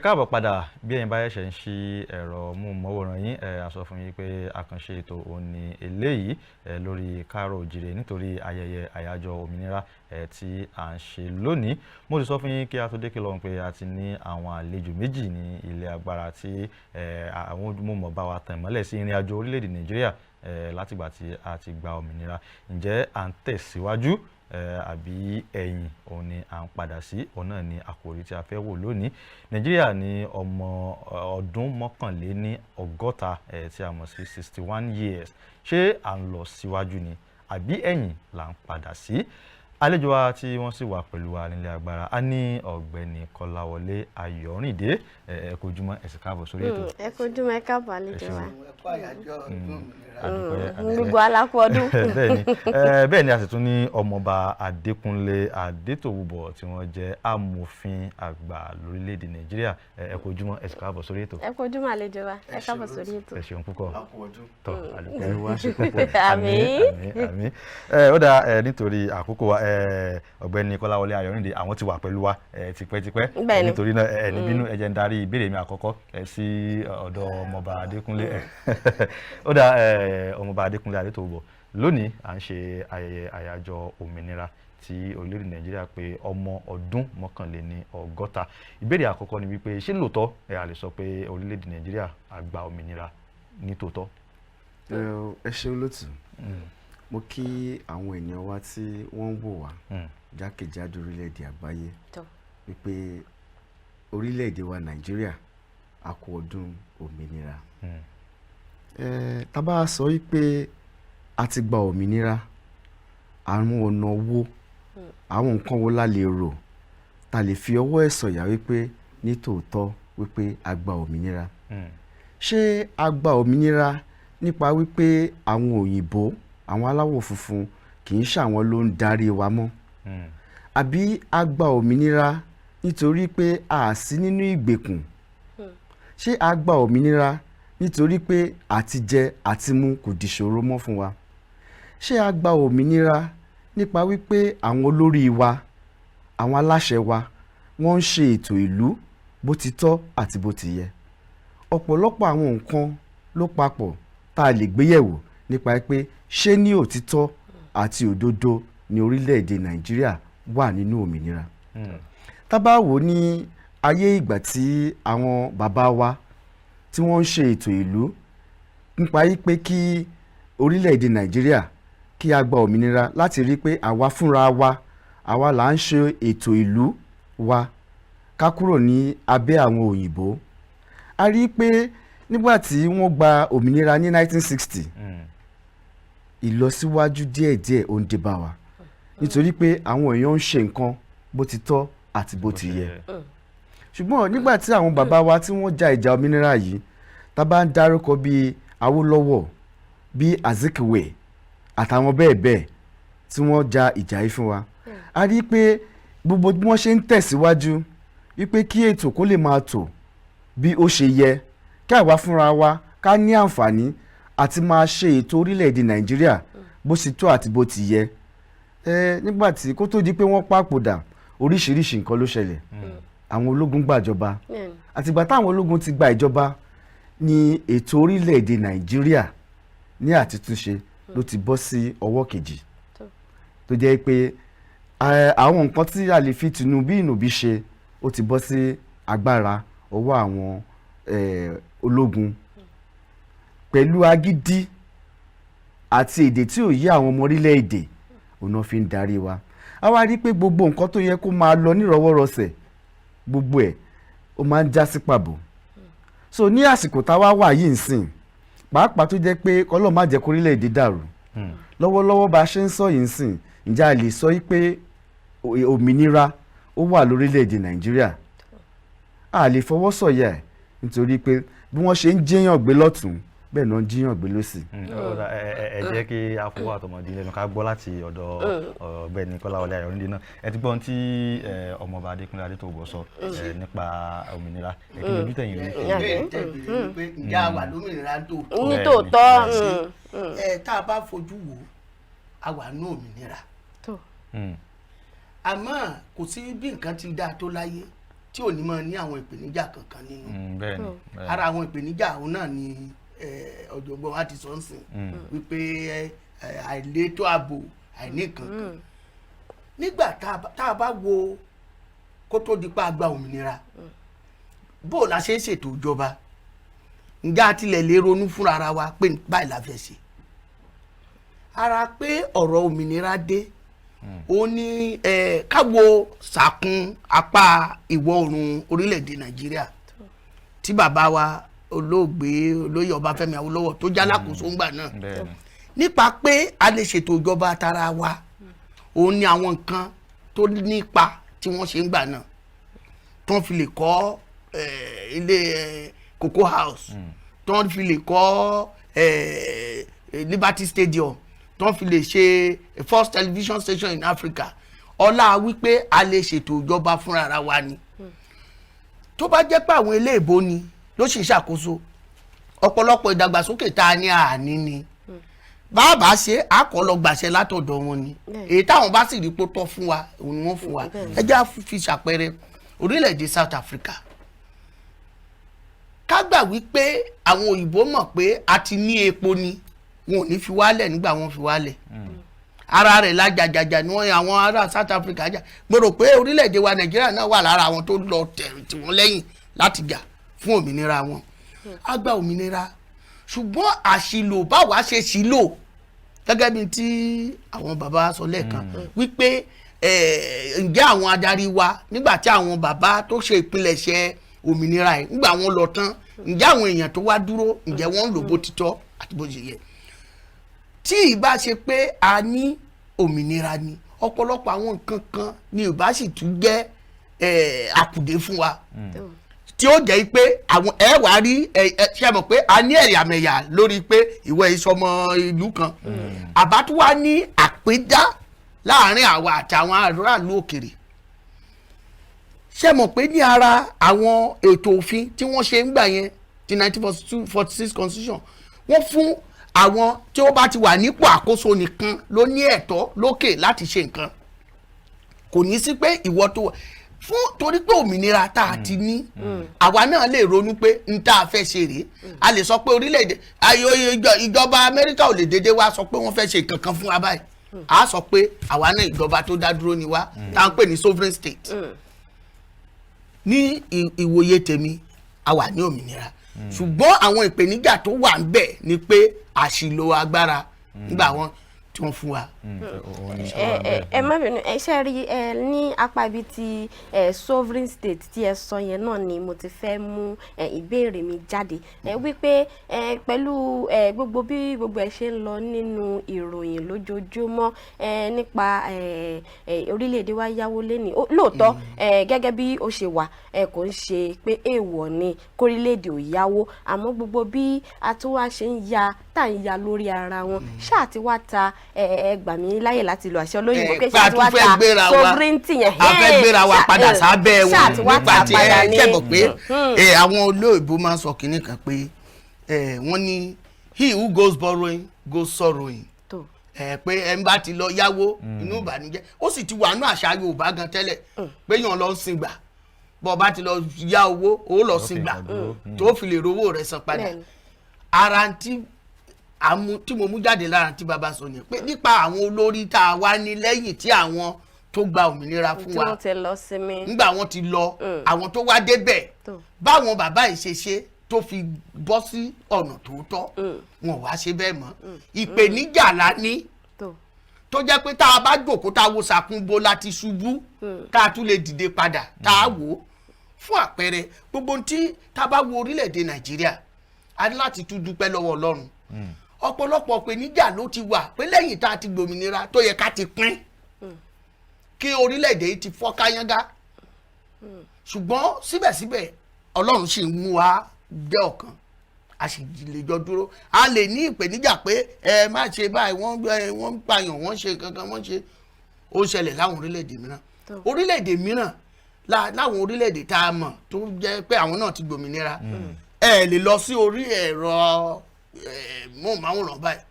káàbọ̀ padà bí ẹ̀yin bá ṣẹ̀ṣẹ̀ ń ṣí ẹ̀rọ móhùnmáwòrán yín a sọ fún yín pé àkànṣe ètò òní eléyìí lórí Káàárọ̀ Oòjíire nítorí ayẹyẹ àyájọ́ òmìnira tí à ń ṣe lónìí. Mo sì sọ fún yín kí a tó dé kìlọ̀ pé a ti ní àwọn àlejò méjì ní ilé agbára tí àwọn ojúmọ̀mọ̀ bá wa tàn mọ́lẹ̀ sí ìrìn àjò orílẹ̀-èdè Nàìjíríà látìgbà tí a ti gba òmìnira. Ǹjẹ́ à ń tẹ̀síwájú àbí ẹ̀yìn òun ni à ń padà sí? Òun náà ni àkòrí tí a fẹ́ wò lónìí. Nàìjíríà ní ọmọ ọdún mọ́kànléní ọgọ́ta tí a mọ̀ sí 61 years. Ṣé à ń lọ síwájú ni àbí ẹ̀yìn là ń padà sí? Àlejò wa tí wọ́n sì wà pẹ̀lú wa nílé agbára a ní ọ̀gbẹ́ni Kọ́láwọlé Ayọ̀rìndé. Ẹ kú ojúmọ́, ẹ sì káàbọ̀ sórí ètò. Ẹ kú ojúmọ́, ẹ káàbọ̀ àlejò wa. Àdúpẹ́. Gbogbo alákú ọdún. Bẹ́ẹ̀ni a sì tún ní ọmọọba Adékúnlé Adétòwúbọ̀ tí wọ́n jẹ́ amòfin àgbà lórílẹ̀‐èdè Nàìjíríà. Ẹ kú ojúmọ́, ẹ sì káàbọ̀ sórí ètò. Ẹ kú ojúmọ́ àlejò wa, ẹ káàbọ̀ sórí ètò. Ẹ ṣeun púpọ̀. Tọ́ Ẹ wá ṣe púpọ̀. àmín. Ó dáa nítorí àkókò wa ọ̀gbẹ́ni Kọ́láwọlé Ayọ̀rìndé àwọn ti wà pẹ̀lú wa tipẹ́tipẹ́. Bẹ́ẹ̀ni. Nítorí náà ẹni bínú ẹ jẹ́ ń darí ìbéèrè mi àkọ́kọ́ sí ọ̀dọ̀ ọmọọba Adékúnlé. Ó dáa ọmọọba Adékúnlé Adétòwúbọ̀ lónìí à ń ṣe ayẹyẹ àyájọ́ òmìnira tí orílẹ̀-èdè Nàìjíríà pé ọmọ ọdún mọ́kànléní ọgọ́ta. Ìbéèrè àkọ́kọ́ ni wípé ṣé lóòótọ́ a lè sọ pé orílẹ̀-èdè Nàìjíríà á gba òmìnira ní tòótọ́? Ẹ ṣé olóòtú. Mo kí àwọn ènìyàn wa tí wọ́n ń wò wá jákèjádò orílẹ̀-èdè àgbáyé wípé orílẹ̀-èdè wa Nàìjíríà a kú ọdún òmìnira. Tá bá sọ wípé a ti gba òmìnira, àwọn ọ̀nà wo, àwọn nǹkan wo la lè rò tá lè fi ọwọ́ ẹ̀ sọ̀yà wípé ní tòótọ́ wípé a gba òmìnira? Ṣé a gba òmìnira nípa wípé àwọn òyìnbó, àwọn aláwọ̀ funfun kì í ṣàwọn ló ń darí wa mọ́? Àbí a gba òmìnira nítorí pé a sí nínú ìgbèkùn? Ṣé a gba òmìnira nítorí pé àti jẹ àti mu kò dìṣòro mọ́ fún wa? Ṣé a gba òmìnira nípa wípé àwọn olórí wa, àwọn aláṣẹ wa wọ́n ń ṣe ètò ìlú bó ti tọ́ àti bó ti yẹ? Ọ̀pọ̀lọpọ̀ àwọn nǹkan ló papọ̀ tá a lè gbéyẹ̀wò nípa pé ṣé ní òtítọ́ àti òdodo ni orílẹ̀-èdè Nàìjíríà wà nínú òmìnira? Tá bá wò ní ayé ìgbà tí àwọn bàbá wa tí wọ́n ń ṣe ètò ìlú nípa pé kí orílẹ̀-èdè Nàìjíríà kí a gba òmìnira, láti rí pé àwa fúnra wa, àwa là ń ṣe ètò ìlú wa ká kúrò ní abẹ́ àwọn òyìnbó. A rí pé nígbà tí wọ́n gba òmìnira ní 1960 ìlọsíwájú díẹ̀díẹ̀ ó ń dé bá wa nítorí pé àwọn èèyàn ń ṣe nǹkan bó ti tọ́ àti bó ti yẹ. Ṣùgbọ́n nígbà tí àwọn bàbá wa tí wọ́n ja ìjà òmìnira yìí, tá bá ń dárúkọ bíi Awólọ́wọ̀, bíi Azikiwe àtàwọn bẹ́ẹ̀ bẹ́ẹ̀ tí wọ́n ja ìjà yìí fún wa, a rí pé gbogbo bí wọ́n ṣe ń tẹ̀síwájú wípé kí ètò kó lè máa tò bí ó ṣe yẹ, kí àwa fúnra wa ká ní àǹfààní àti máa ṣe ètò orílẹ̀-èdè Nàìjíríà bó ti tó àti bó ti yẹ. Nígbà tí kó tó di pé wọ́n papòdà, oríṣiríṣi nǹkan ló ṣẹlẹ̀. Àwọn ológun gbàjọba, àtìgbà táwọn ológun ti gba ìjọba ni ètò orílẹ̀-èdè Nàìjíríà ní àtitúnṣe ló ti bọ́ sí ọwọ́ kejì, tó jẹ́ pé àwọn nǹkan tí a lè fi tìǹbì ṣe ó ti bọ́ sí agbára ọwọ́ àwọn ológun, pẹ̀lú agídí àti èdè tí ò yé àwọn ọmọ orílẹ̀-èdè òun náà fi ń darí wa. A wá rí pé gbogbo nǹkan tó yẹ kó máa lọ nírọ̀wọ́rọsẹ̀, gbogbo ẹ̀ ó máa ń já sí pàbó. So ní àsìkò táwa wà yìí nsìn, pàápàá tó jẹ́ pé Ọlọ́run má jẹ́ kó orílẹ̀-èdè dàrú, lọ́wọ́lọ́wọ́ bá a ṣe ń sọ yìí nsìn, ǹjẹ́ a lè sọ pé òmìnira ó wà lórílẹ̀-èdè Nàìjíríà? A lè fọwọ́ sọ̀yà ẹ̀, nítorí pé bí wọ́n ṣe ń jíyàn gbé lọ́tún bẹ́ẹ̀ náà ń jíyàn gbé lọ́sì. Ẹ jẹ́ kí a fọwọ́ àtọmọdé lẹ́nu ká gbọ́ láti ọ̀dọ̀ ọ̀gbẹ́ni Kọ́láwọlé Ayọ̀rìndé náà. Ẹ ti gbọ́ ohun tí ọmọọba Adékúnlé Adétòwúbọ̀ sọ nípa òmìnira. Kí ni ojú tẹ̀yìn rí? Pé ǹjẹ́ a wà lómìnira tó? Ní tòótọ́. Tá a bá fojú wò a wà ní òmìnira. Àmọ́ kò sí bí nǹkan ti dáa tó láyé tí ò ní mọ ní àwọn ìpèníjà kankan nínú. bẹ́ẹ̀ni. Ara àwọn ìpèníjà òun náà ni ọ̀jọ̀gbọ́n wa ti sọ ń sìn wípé àìlétò ààbò àìní kankan. Nígbà tá a bá wo kó tó di pa gba òmìnira bó la ṣe ń ṣètò ìjọba ǹjẹ́ a tilẹ̀ lè ronú fúnra ara wa pé báyìí la fẹ́ ṣe. Ara pé ọ̀rọ̀ òmìnira dé ó ní káwo sàkún apá ìwọ̀ oòrùn orílẹ̀-èdè Nàìjíríà tí bàbá wa olóògbé olóyè Ọbáfẹ́mi Awólọ́wọ̀ tó jálákòóso ńgbà náà nípa pé a lè ṣètò ìjọba tara wa òun ni àwọn nǹkan tó nípa tí wọ́n ṣe ń gbà náà tó ń fi lè kọ́ ilé Cocoa House tó ń fi lè kọ́ Liberty Stadium tó ń fi lè ṣe first television station in Africa ọlá wípé a lè ṣètò ìjọba fúnra ara wa ni. Tó bá jẹ́ pé àwọn eléèbó ni ló ṣe ṣàkóso ọ̀pọ̀lọpọ̀ ìdàgbàsókè tá a ní àní ni bàbá ṣe àkọlọ gbàṣẹ látọ̀dọ̀ wọn ni èyí táwọn bá sì rí pé tọ́ fún wa òun ni wọ́n fún wa ẹ jẹ́ fi ṣàpẹẹrẹ orílẹ̀-èdè South Africa ká gbà wípé àwọn òyìnbó mọ̀ pé a ti ní epo ni wọn ò ní fi wálẹ̀ nígbà wọn fi wálẹ̀ ara rẹ̀ lájàjàjà ni wọ́n àwọn ará South Africa jà gbọ́dọ̀ pé orílẹ̀-èdè wa Nàìjíríà náà wà lára àwọn tó lọ tì wọ́n lẹ́yìn láti jà fún òmìnira wọn a gba òmìnira ṣùgbọ́n àṣìlò báwa ṣe ṣìlò gẹ́gẹ́ bí tí àwọn bàbá sọ lẹ́ẹ̀kan wípé ǹjẹ́ àwọn adarí wa nígbà tí àwọn bàbá tó ṣe ìpilẹ̀ṣẹ̀ òmìnira ẹ̀ nígbà wọn lọ tán ǹjẹ́ àwọn èèyàn tó wá dúró ǹjẹ́ wọ́n ń lò bó ti tọ́ àti bó ṣe yẹ tí ìbá ṣe pé a ní òmìnira ni ọ̀pọ̀lọpọ̀ àwọn nǹkan kan ni ìbá sì tún jẹ́ àkùdé fún wa tí ó jẹ́ pé àwọn wà á rí ṣe mọ̀ pé a ní ẹ̀yàmẹ̀yà lórí pé ìwọ ìsọmọ ìlú kan àbá tún wá ní àpéjá láàrin àwa àti àwọn aráàlú òkèrè ṣe mọ̀ pé ní ara àwọn ètò òfin tí wọ́n ṣe ń gbà yẹn ti 1946 constitution wọ́n fún àwọn tí ó bá ti wà nípò àkóso nìkan ló ní ẹ̀tọ́ lókè láti ṣe nǹkan kò ní sí pé ìwọ tó wà fún torí pé òmìnira tá a ti ní àwa náà lè ronú pé n tá a fẹ́ ṣe rèé a lè sọ pé orílẹ̀-èdè ìjọba Amẹ́ríkà ò lè dédé wá sọ pé wọ́n fẹ́ ṣe nǹkan kan fún wa báyìí a sọ pé àwa náà ìjọba tó dá dúró ni wá tá à ń pè ní sovereign state ní ìwòye tèmi a wà ní òmìnira ṣùgbọ́n àwọn ìpèníjà tó wà ń bẹ̀ ni pé àṣìlò agbára nígbà wọn tí wọ́n fún wa. ẹ má bínú ẹ ṣe rí ní apá ibi tí sovereign state tí ẹ sọ yẹn náà ni mo ti fẹ́ mú ìbéèrè mi jáde wípé pẹ̀lú gbogbo bí gbogbo ẹ ṣe ń lọ nínú ìròyìn lójoojúmọ́ nípa orílẹ̀-èdè wa yáwó lẹ́nìí lóòótọ́ gẹ́gẹ́ bí ó ṣe wà kò ń ṣe pé èèwọ̀ ni kórílẹ̀-èdè ò yáwó àmọ́ gbogbo bí a tún wá ṣe ń ya tá à ń ya lórí ara wọn ṣáà ti wá ta gbà mí láyè láti lo àṣẹ olóyìnbó pé ṣáà ti wá ta sovereignty yẹn a fẹ́ gbéra wa padà sábẹ́ wọn nípa tí ẹ kẹ́bọ̀ pé àwọn olóyìnbó máa ń sọ kínní kan pé wọ́n ní he who goes borrowing goes sorrowing pé ẹ ń bá ti lọ yáwó inú ìbànújẹ́ ó sì ti wà nínú àṣà Yorùbá gan tẹ́lẹ̀ pé yàn lọ sin gbà bọ́ bá ti lọ yá owó ó lọ sin gbà tó fi lè rówó rẹ̀ san padà ara tí mo mú jáde lára tí bàbá sọ ni pé nípa àwọn olórí tá a wá ní lẹ́yìn tí àwọn tó gba òmìnira fún wa nígbà wọn ti lọ àwọn tó wá débẹ̀ báwọn bàbá yìí ṣe ṣe tó fi bọ́ sí ọ̀nà tòótọ́ wọn wá ṣe bẹ́ẹ̀ mọ́ ìpèníjà la ní tó jẹ́ pé tá a bá jókòó tá a wo sàkúnbo láti ṣubú tá a tún lè dìde padà tá a wò ó fún àpẹẹrẹ gbogbo tí tá a bá wo orílẹ̀-èdè Nàìjíríà a ní láti tún dúpẹ́ lọ́wọ́ Ọlọ́run ọ̀pọ̀lọpọ̀ ìpèníjà ló ti wà pé lẹ́yìn tá a ti gbòmìnira tó yẹ ká ti pín kí orílẹ̀-èdè yìí ti fọ́ káyángá ṣùgbọ́n síbẹ̀síbẹ̀ Ọlọ́run sì ń mú wa jẹ́ ọ̀kan a sì lè jọ dúró a lè ní ìpèníjà pé ẹ má ṣe báyìí wọ́n ń pààyàn wọ́n ṣe kankan wọ́n ṣe ó ṣẹlẹ̀ láwọn orílẹ̀-èdè mìíràn láwọn orílẹ̀-èdè tá a mọ̀ tó jẹ́ pé àwọn náà ti gbòmìnira ẹ lè lọ sí orí ẹ̀rọ móhùnmáwòrán báyìí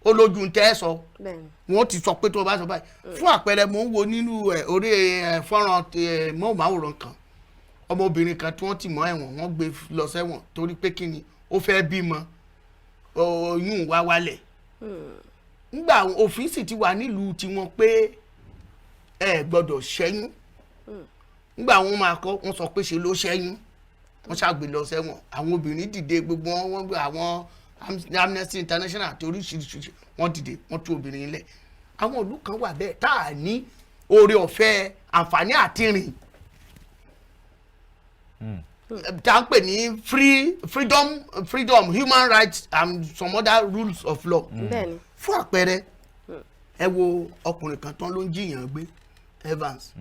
ó lójú ń tẹ́ ẹ sọ wọ́n ti sọ pé tó o bá sọ báyìí fún àpẹẹrẹ mò ń wo nínú orí fọ́nrán móhùnmáwòrán kan ọmọbìnrin kan tí wọ́n ti mọ́ ẹ̀wọ̀n wọ́n gbé lọ sẹ́wọ̀n torí pé kí ni ó fẹ́ bímọ oyún wá wálẹ̀ nígbà òfin sì ti wà nílùú tiwọn pé ẹ gbọ́dọ̀ ṣẹ́yún nígbà wọn máa kọ́ wọ́n sọ pé ṣe ló ṣẹ́yún wọ́n ṣàgbé lọ sẹ́wọ̀n àwọn obìnrin dìde gbogbo wọn gbé àwọn Amnesty International àti oríṣiríṣi wọ́n dìde wọ́n tú obìnrin lẹ̀ àwọn ìlú kan wà bẹ́ẹ̀ tá a ní oore ọ̀fẹ́ àǹfààní àti rìn tá a ń pè ní freedom human rights and some other rules of law fún àpẹẹrẹ ẹ wo ọkùnrin kan tán ló ń jiyàn gbé Evans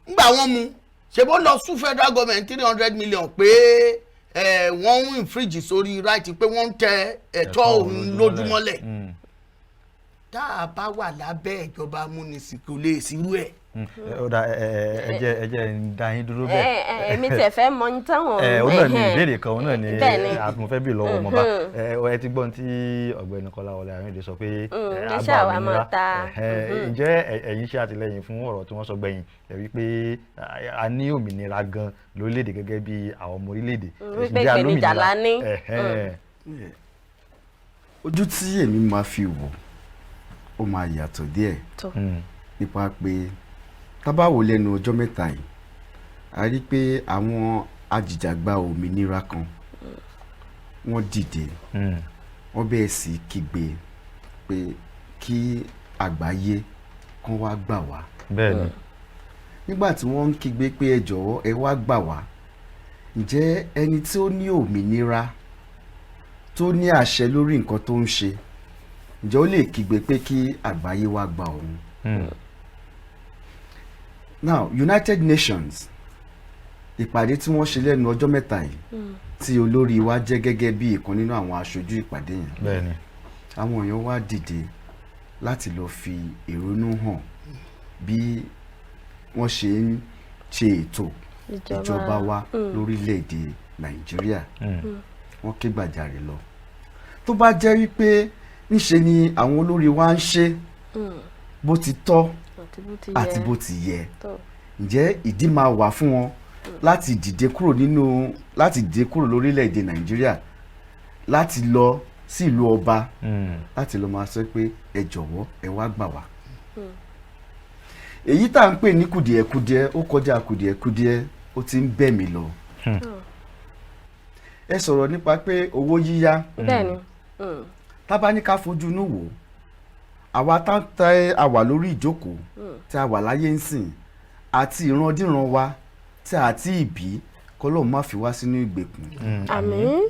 ngbà wọ́n mú ṣe bó lọ sún federal government 300 million pé wọ́n ń infringe sórí right pé wọ́n ń tẹ ẹ̀tọ́ òun lójúmọ́lẹ̀ tá a bá wà lábẹ́ ìjọba amúnisìn kò lè sírú ẹ̀. ó dà ẹ jẹ́ ń dá yín dúró bẹ́ẹ̀. èmi tẹ̀ fẹ́ mọ ní táwọn. ó náà ní ìbéèrè kan ó náà ní mo fẹ́ bí lọ́wọ́ ọmọba ẹ ti gbọ́n tí ọ̀gbẹ́ni Kọ́láwọlé Àyìndé sọ pé àgbà òmìnira ǹjẹ́ ẹ̀yin ṣe àtìlẹ́yìn fún ọ̀rọ̀ tí wọ́n sọ gbẹ̀yìn wípé a ní òmìnira gan lórílẹ̀‐èdè gẹ́gẹ́ bí àwọn ọmọ orílẹ̀‐èdè wípé ìpèníjà la ní. ojú tí èmi máa fi wò ó máa yàtọ̀ díẹ̀ nípa pé tábàwò lẹ́nu ọjọ́ mẹ́ta yìí a rí pé àwọn ajìjàgbá òmìnira kan wọ́n dìde wọ́n bẹ̀rẹ̀ sí kígbe pé kí àgbáyé kan wá gbà wá. bẹ́ẹ̀ni. nígbà tí wọ́n ń kígbe pé ẹ jọ̀wọ́ ẹ wá gbà wá ǹjẹ́ ẹni tí ó ní òmìnira tó ní àṣẹ lórí nǹkan tó ń ṣe ǹjẹ́ ó lè kígbe pé kí àgbáyé wá gbà òun. Now United Nations ìpàdé tí wọ́n ṣe lẹ́nu ọjọ́ mẹ́ta yìí tí olórí wa jẹ́ gẹ́gẹ́ bí ìkan nínú àwọn aṣojú ìpàdé yẹn. bẹ́ẹ̀ni. àwọn èèyàn wá dìde láti lọ fi ìrònú hàn bí wọ́n ṣe ń ṣe ètò ìjọba wa lórílẹ̀‐èdè Nàìjíríà wọ́n ké gbàjarè lọ. tó bá jẹ́ wípé níṣe ni àwọn olórí wa ń ṣe bó ti tọ́ àti bó ti yẹ ǹjẹ́ ìdí máa wà fún wọn láti dìde kúrò lórílẹ̀‐èdè Nàìjíríà láti lọ sí ìlú ọba láti lọ máa sọ pé ẹ jọ̀wọ́ ẹ wá gbà wá. èyí tá à ń pè ní kùdìẹ̀kudiẹ ó kọjá kùdìẹ̀kudiẹ ó ti ń bẹ̀ mí lọ. ẹ sọ̀rọ̀ nípa pé owó yíyá tábà ní ká fojú inú wò àwa tá tẹ àwà lórí ìjókòó tí a wà láyé ń sìn àti ìrandíran wa tí a ti ìbí kọlọ́ọ̀ má fi wá sínú ìgbèkùn. àmín.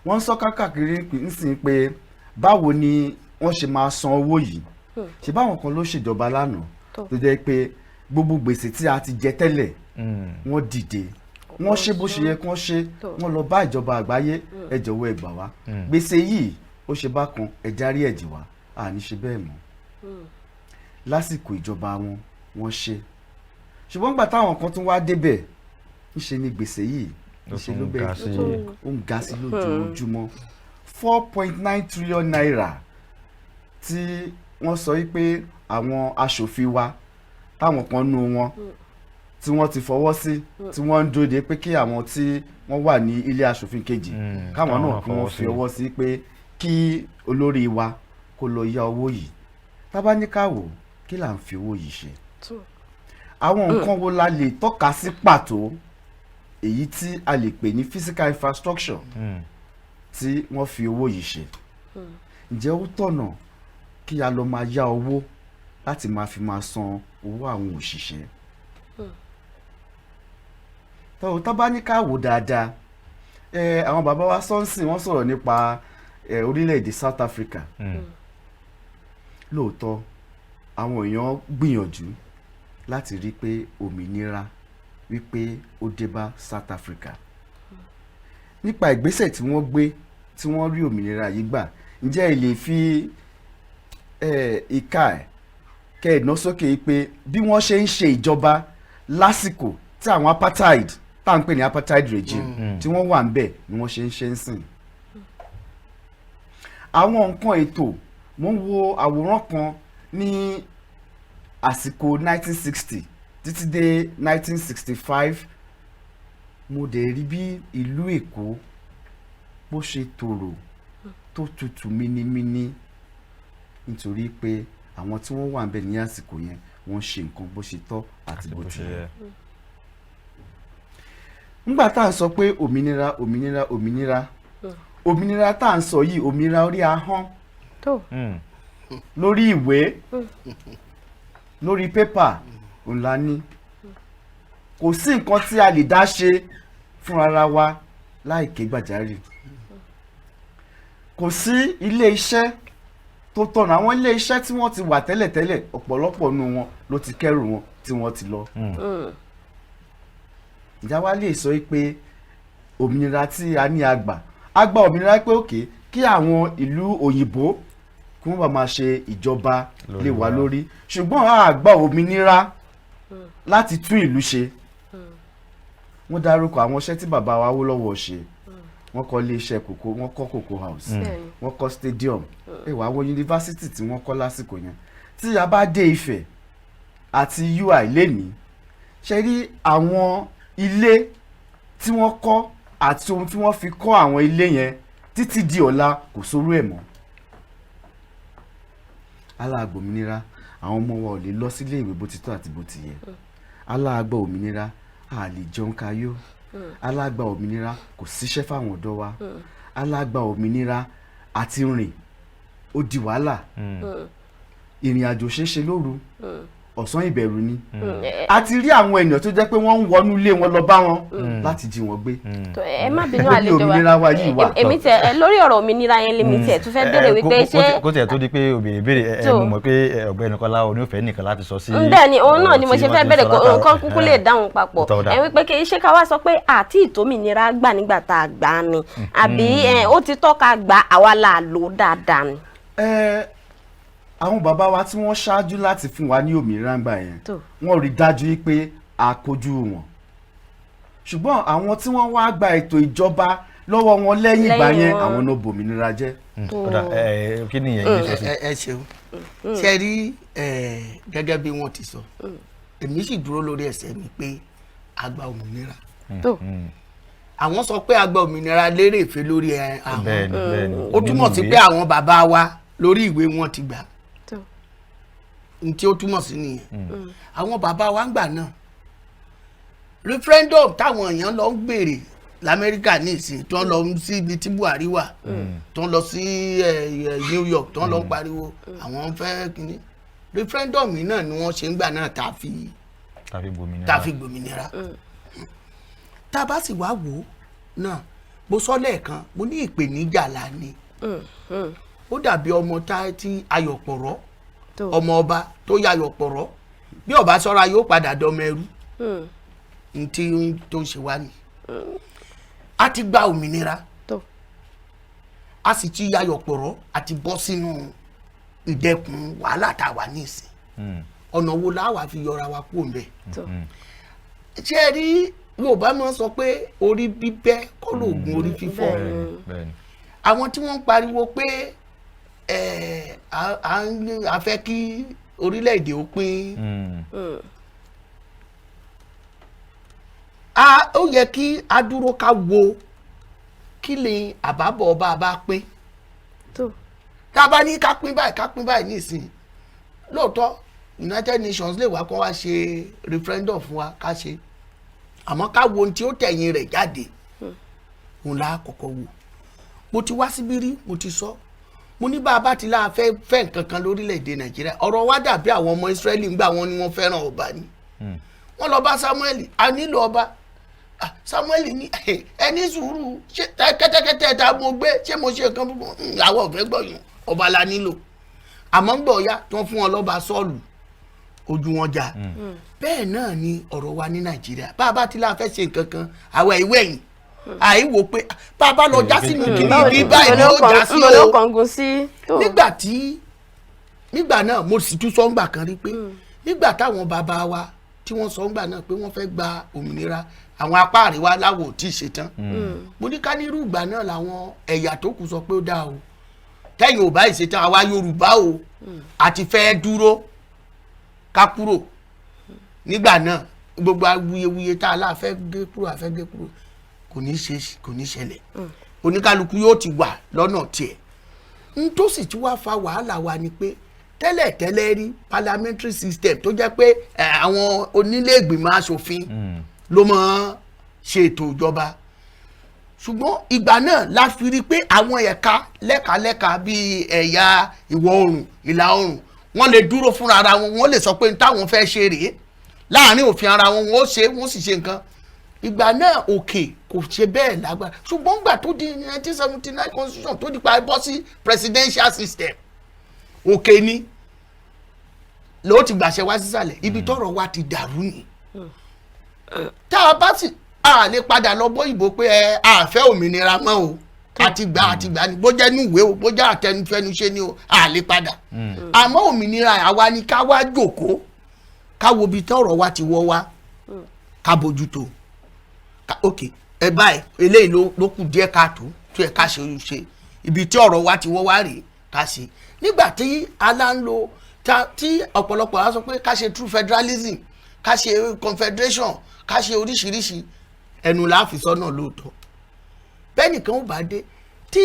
wọ́n sọ káàkiri nísìnyí pé báwo ni wọ́n ṣe máa san owó yìí ṣe báwọn kan ló ṣèjọba lánàá tó jẹ́ pé gbogbo gbèsè tí a ti jẹ tẹ́lẹ̀ wọ́n dìde wọ́n ṣe bó ṣe yẹ kí wọ́n ṣe wọ́n lọ bá ìjọba àgbáyé ẹ jọ̀wọ́ ẹ gbà wá gbèsè yìí ó ṣe bákan ẹ járí ẹ̀jì wá àní ṣe bẹ́ẹ̀ mọ́ lásìkò ìjọba wọ́n ṣe ṣùgbọ́n gbà táwọn kan tún wá débẹ̀ ńṣe ni gbèsè yìí ńṣe ló bẹ̀rẹ̀ ó ń ga sí lójoojúmọ́ 4.9 trillion naira tí wọ́n sọ wípé àwọn aṣòfin wa táwọn kan nú wọn tí wọ́n ti fọwọ́ sí tí wọ́n ń dóde pé kí àwọn tí wọ́n wà ní ilé aṣòfin kejì káwọn náà kí wọ́n fi ọwọ́ sí pé kí olórí wa kó lọ yá owó yìí tábà ní ká wò kí là ń fi owó yìí ṣe àwọn nǹkan wo la lè tọ́ka sí pàtó èyí tí a lè pè ní physical infrastructure tí wọ́n fi owó yìí ṣe ǹjẹ́ ó tọ̀nà kí a lọ máa yá owó láti máa fi máa san owó àwọn òṣìṣẹ́ tọ́wọ́ tábà ní ká wò dáadáa àwọn bàbá wa sọ́nsìn wọ́n sọ̀rọ̀ nípa orílẹ̀-èdè South Africa lóòótọ́ àwọn èèyàn gbìyànjú láti rí pé òmìnira wípé ó dé bá South Africa nípa ìgbésẹ̀ tí wọ́n gbé tí wọ́n rí òmìnira yìí gbà ǹjẹ́ ẹ lè fi ìka ẹ̀ kẹ́ ẹ̀ ná sókè pé bí wọ́n ṣe ń ṣe ìjọba lásìkò tí àwọn apartheid tá à ń pè ní apartheid regime tí wọ́n wà ń bẹ̀ ni wọ́n ṣe ń sìn. àwọn nǹkan ètò mo ń wo àwòrán kan ní àsìkò 1960 títí dé 1965 mo dẹ̀ rí bí ìlú Èkó bó ṣe tòrò tó tutù mínímíní nítorí pé àwọn tí wọ́n wà níbẹ̀ ní àsìkò yẹn wọ́n ṣe nǹkan bó ṣe tọ́ àti bó ti yẹ. nígbà tá à ń sọ pé òmìnira òmìnira òmìnira òmìnira tá à ń sọ yìí òmìnira orí ahọ́n lórí ìwé lórí pépà ńlá ní kò sí nǹkan tí a lè dá ṣe fúnra wa láì ké gbàjarè kò sí ilé iṣẹ́ tó tọ̀nà àwọn ilé iṣẹ́ tí wọ́n ti wà tẹ́lẹ̀tẹ́lẹ̀ ọ̀pọ̀lọpọ̀ nínú wọn ló ti kẹ́rù wọn tí wọ́n ti lọ. ìjà wa lè sọ pé òmìnira tí a ní àgbà òmìnira pé òkè kí àwọn ìlú òyìnbó kí wọ́n bá máa ṣe ìjọba lé wa lórí ṣùgbọ́n a gba òmìnira láti tún ìlú ṣe. wọ́n dárúkọ àwọn iṣẹ́ tí bàbá wa Awólọ́wọ̀ ṣe wọ́n kọ́ ilé iṣẹ́ kòkó wọ́n kọ́ cocoa house wọ́n kọ́ stadium ẹ̀wọ̀ àwọn yunifásitì tí wọ́n kọ́ lásìkò yẹn tí a bá dé Ifẹ̀ àti UI lẹ́nìí ṣe rí àwọn ilé tí wọ́n kọ́ àti ohun tí wọ́n fi kọ́ àwọn ilé yẹn títí di ọ̀la kò sórú ẹ̀ mọ́. aláàgbà òmìnira àwọn ọmọ wa ò lè lọ sílé ìwé bó ti tọ́ àti bó ti yẹ. aláàgbà òmìnira a lè jẹun kayó. aláàgbà òmìnira kò síṣẹ́ fáwọn ọ̀dọ́ wa. aláàgbà òmìnira àti rìn ó di wàhálà. ìrìn àjò ṣeéṣe lóru ọ̀sán ìbẹ̀rù ni. a ti rí àwọn ènìyàn tó jẹ́ pé wọ́n ń wọnú ilé wọn lọ bá wọn láti jí wọn gbé. ẹ má bínú àlejò wa èmi tẹ lórí ọ̀rọ̀ òmìnira yẹn lèmi tẹ tún fẹ́ béèrè wípé ṣé. kó tiẹ̀ tó di pé obìnrin béèrè ẹ mọ̀ pé ọ̀gbẹ́ni Kọ́lá onífẹ̀ẹ́ nìkan láti sọ sí. bẹ́ẹ̀ ni òun náà ni mo ṣe fẹ́ béèrè nǹkan kúkú lè dáhùn papọ̀ ẹ wípé kí ṣé ká wá sọ pé àti ìtòmìnira gbà nígbà tá a gbà á ni àbí ó ti tọ́ka gbà àwa là lò dáadáa ni. àwọn bàbá wa tí wọ́n ṣáájú láti fún wa ní òmìnira ńgbà yẹn wọ́n rí dájú pé a kojú wọn ṣùgbọ́n àwọn tí wọ́n wá gba ètò ìjọba lọ́wọ́ wọn lẹ́yìn ìgbà yẹn àwọn náà bòmìnira jẹ́. kí ni ìyẹn ní sọ sí. ẹ ṣeun ṣe rí gẹ́gẹ́ bí wọ́n ti sọ èmi sì dúró lórí ẹsẹ̀ mi pé a gba òmìnira àwọn sọ pé a gba òmìnira lérè ìfẹ́ lórí àwọn ó túmọ̀ sí pé àwọn bàbá wa lórí ìwé wọn ti gbà n tí ó túmọ̀ sí nìyẹn àwọn bàbá wa ń gbà náà referendum táwọn èèyàn lọ ń gbèrè lamẹ́ríkà ní ìsìn tó ń lọ sí ibi tí Buhari wà tó ń lọ sí New York tó ń lọ ń pariwo àwọn fẹ́ kínní referendum yìí náà ni wọ́n ṣe ń gbà náà tá a fi gbòmìnira tá a bá sì wá wò ó náà mo sọ lẹ́ẹ̀kan mo ní ìpèníjà la ní ó dàbí ọmọ tí ayọ̀pọ̀rọ̀ ọmọ ọba tó yayọ̀pọ̀rọ̀ bí ọba ṣọ́ra yóò padà dọmọ ẹrú ní tí tó ń ṣe wá ní. a ti gba òmìnira a sì ti yayọ̀pọ̀rọ̀ a ti bọ́ sínú ìdẹkùn wàhálà tá a wà ní ìsìn ọ̀nà wo la wà fi yọra wa kúrò ńbẹ̀. ṣé ẹ rí Yorùbá máa sọ pé orí bíbẹ́ kọ́ lóògùn orí fífọ́ àwọn tí wọ́n ń pariwo pé a fẹ́ kí orílẹ̀-èdè ó pín ó yẹ kí a dúró ká wo kí ni àbábọ̀ ọba bá pín tá a bá ní ká pín báyìí nísìnyí lóòótọ́ United Nations lè wá kó wá ṣe referendum fún wa ká ṣe àmọ́ ká wo ohun tí ó tẹ̀yìn rẹ̀ jáde òun la kọ́kọ́ wò mo ti wá síbí rí mo ti sọ mo ní bá a bá ti láà fẹ́ nǹkan kan lórílẹ̀‐èdè Nàìjíríà ọ̀rọ̀ wa dàbí àwọn ọmọ Ísírẹ́lì ńgbà wọn ni wọ́n fẹ́ràn ọba ni wọ́n lọ bá Samuel a nílò ọba Samuel ní ẹni sùúrù kẹ́tẹ́kẹ́tẹ́ ta mo gbé ṣé mo ṣe nǹkan púpọ̀ àwọn ọ̀fẹ́ gbọ̀yàn ọba la nílò àmọ́ ń gbọ̀ ya tí wọ́n fún wọn lọ́ba Sọ́ọ̀lù ojú wọn já bẹ́ẹ̀ náà ni ọ̀rọ̀ wa ní Nàìjíríà bá a bá ti láà fẹ́ ṣe nǹkan kan àwọn ìwé ẹ̀yìn àìwò pé bàbá lọ já sínú kìíní bí báyìí ló já sí o nígbà náà mo sì tún sọ ńgbà kan rí pé nígbà táwọn bàbá wa tí wọ́n sọ ńgbà náà pé wọ́n fẹ́ gba òmìnira àwọn apá àríwá láwọ̀ ò tí ì ṣetán mo ní ká nírú ìgbà náà làwọn ẹ̀yà tó kù sọ pé ó dáa o tẹ́yìn ò bá ìṣetán àwa Yorùbá o àti fẹ́ dúró ká kúrò nígbà náà gbogbo awuyewuye tá a lá fẹ́ gé kúrò kò ní ṣẹlẹ̀ oníkálukú yóò ti wà lọ́nà tiẹ̀ n tó sì ti wá fa wàhálà wa ni pé tẹ́lẹ̀tẹ́lẹ̀ rí parliamentary system tó jẹ́ pé àwọn onílé ìgbìmọ̀ asòfin ló máa ṣe ètò ìjọba ṣùgbọ́n ìgbà náà la fi rí pé àwọn ẹ̀ka lẹ́ka bíi ẹ̀yà ìwọ̀ oòrùn ìlà oòrùn wọ́n lè dúró fúnra ara wọn wọ́n lè sọ pé táwọn fẹ́ ṣe rèé láàrin òfin ara wọn wọ́n sì ṣe nǹkan ìgbà náà òkè kò ṣe bẹ́ẹ̀ lágbára ṣùgbọ́n ìgbà tó di 1979 constitution tó di pa bọ́ sí presidential system òkè ni ló ti gbàṣẹ wá sísàlẹ̀ ibi tọ́rọ̀ wa ti dàrú ni tá a bá sì a lè padà lọ bó ìbò pé a fẹ́ òmìnira mọ́ o àti gbà ni bó jẹ́ núwèé o bó jẹ́ àtẹnufẹnuṣe ni o a lè padà àmọ́ òmìnira àwa ni ká wá jókòó ká wo ibi tọ́rọ̀ wa ti wọ́ wá ká bójútó ok ẹ báyìí eléyìí ló kù díẹ̀ káàtó tó yẹ ká ṣe ibi tí ọ̀rọ̀ wa ti wọ́ wá rèé ká ṣe nígbà tí aláǹlò tí ọ̀pọ̀lọpọ̀ á sọ pé ká ṣe true federalism ká ṣe confederation ká ṣe oríṣiríṣi ẹnu la fi sọ́nà lóòótọ́ bẹ́ẹ̀ nìkan ó bá dé tí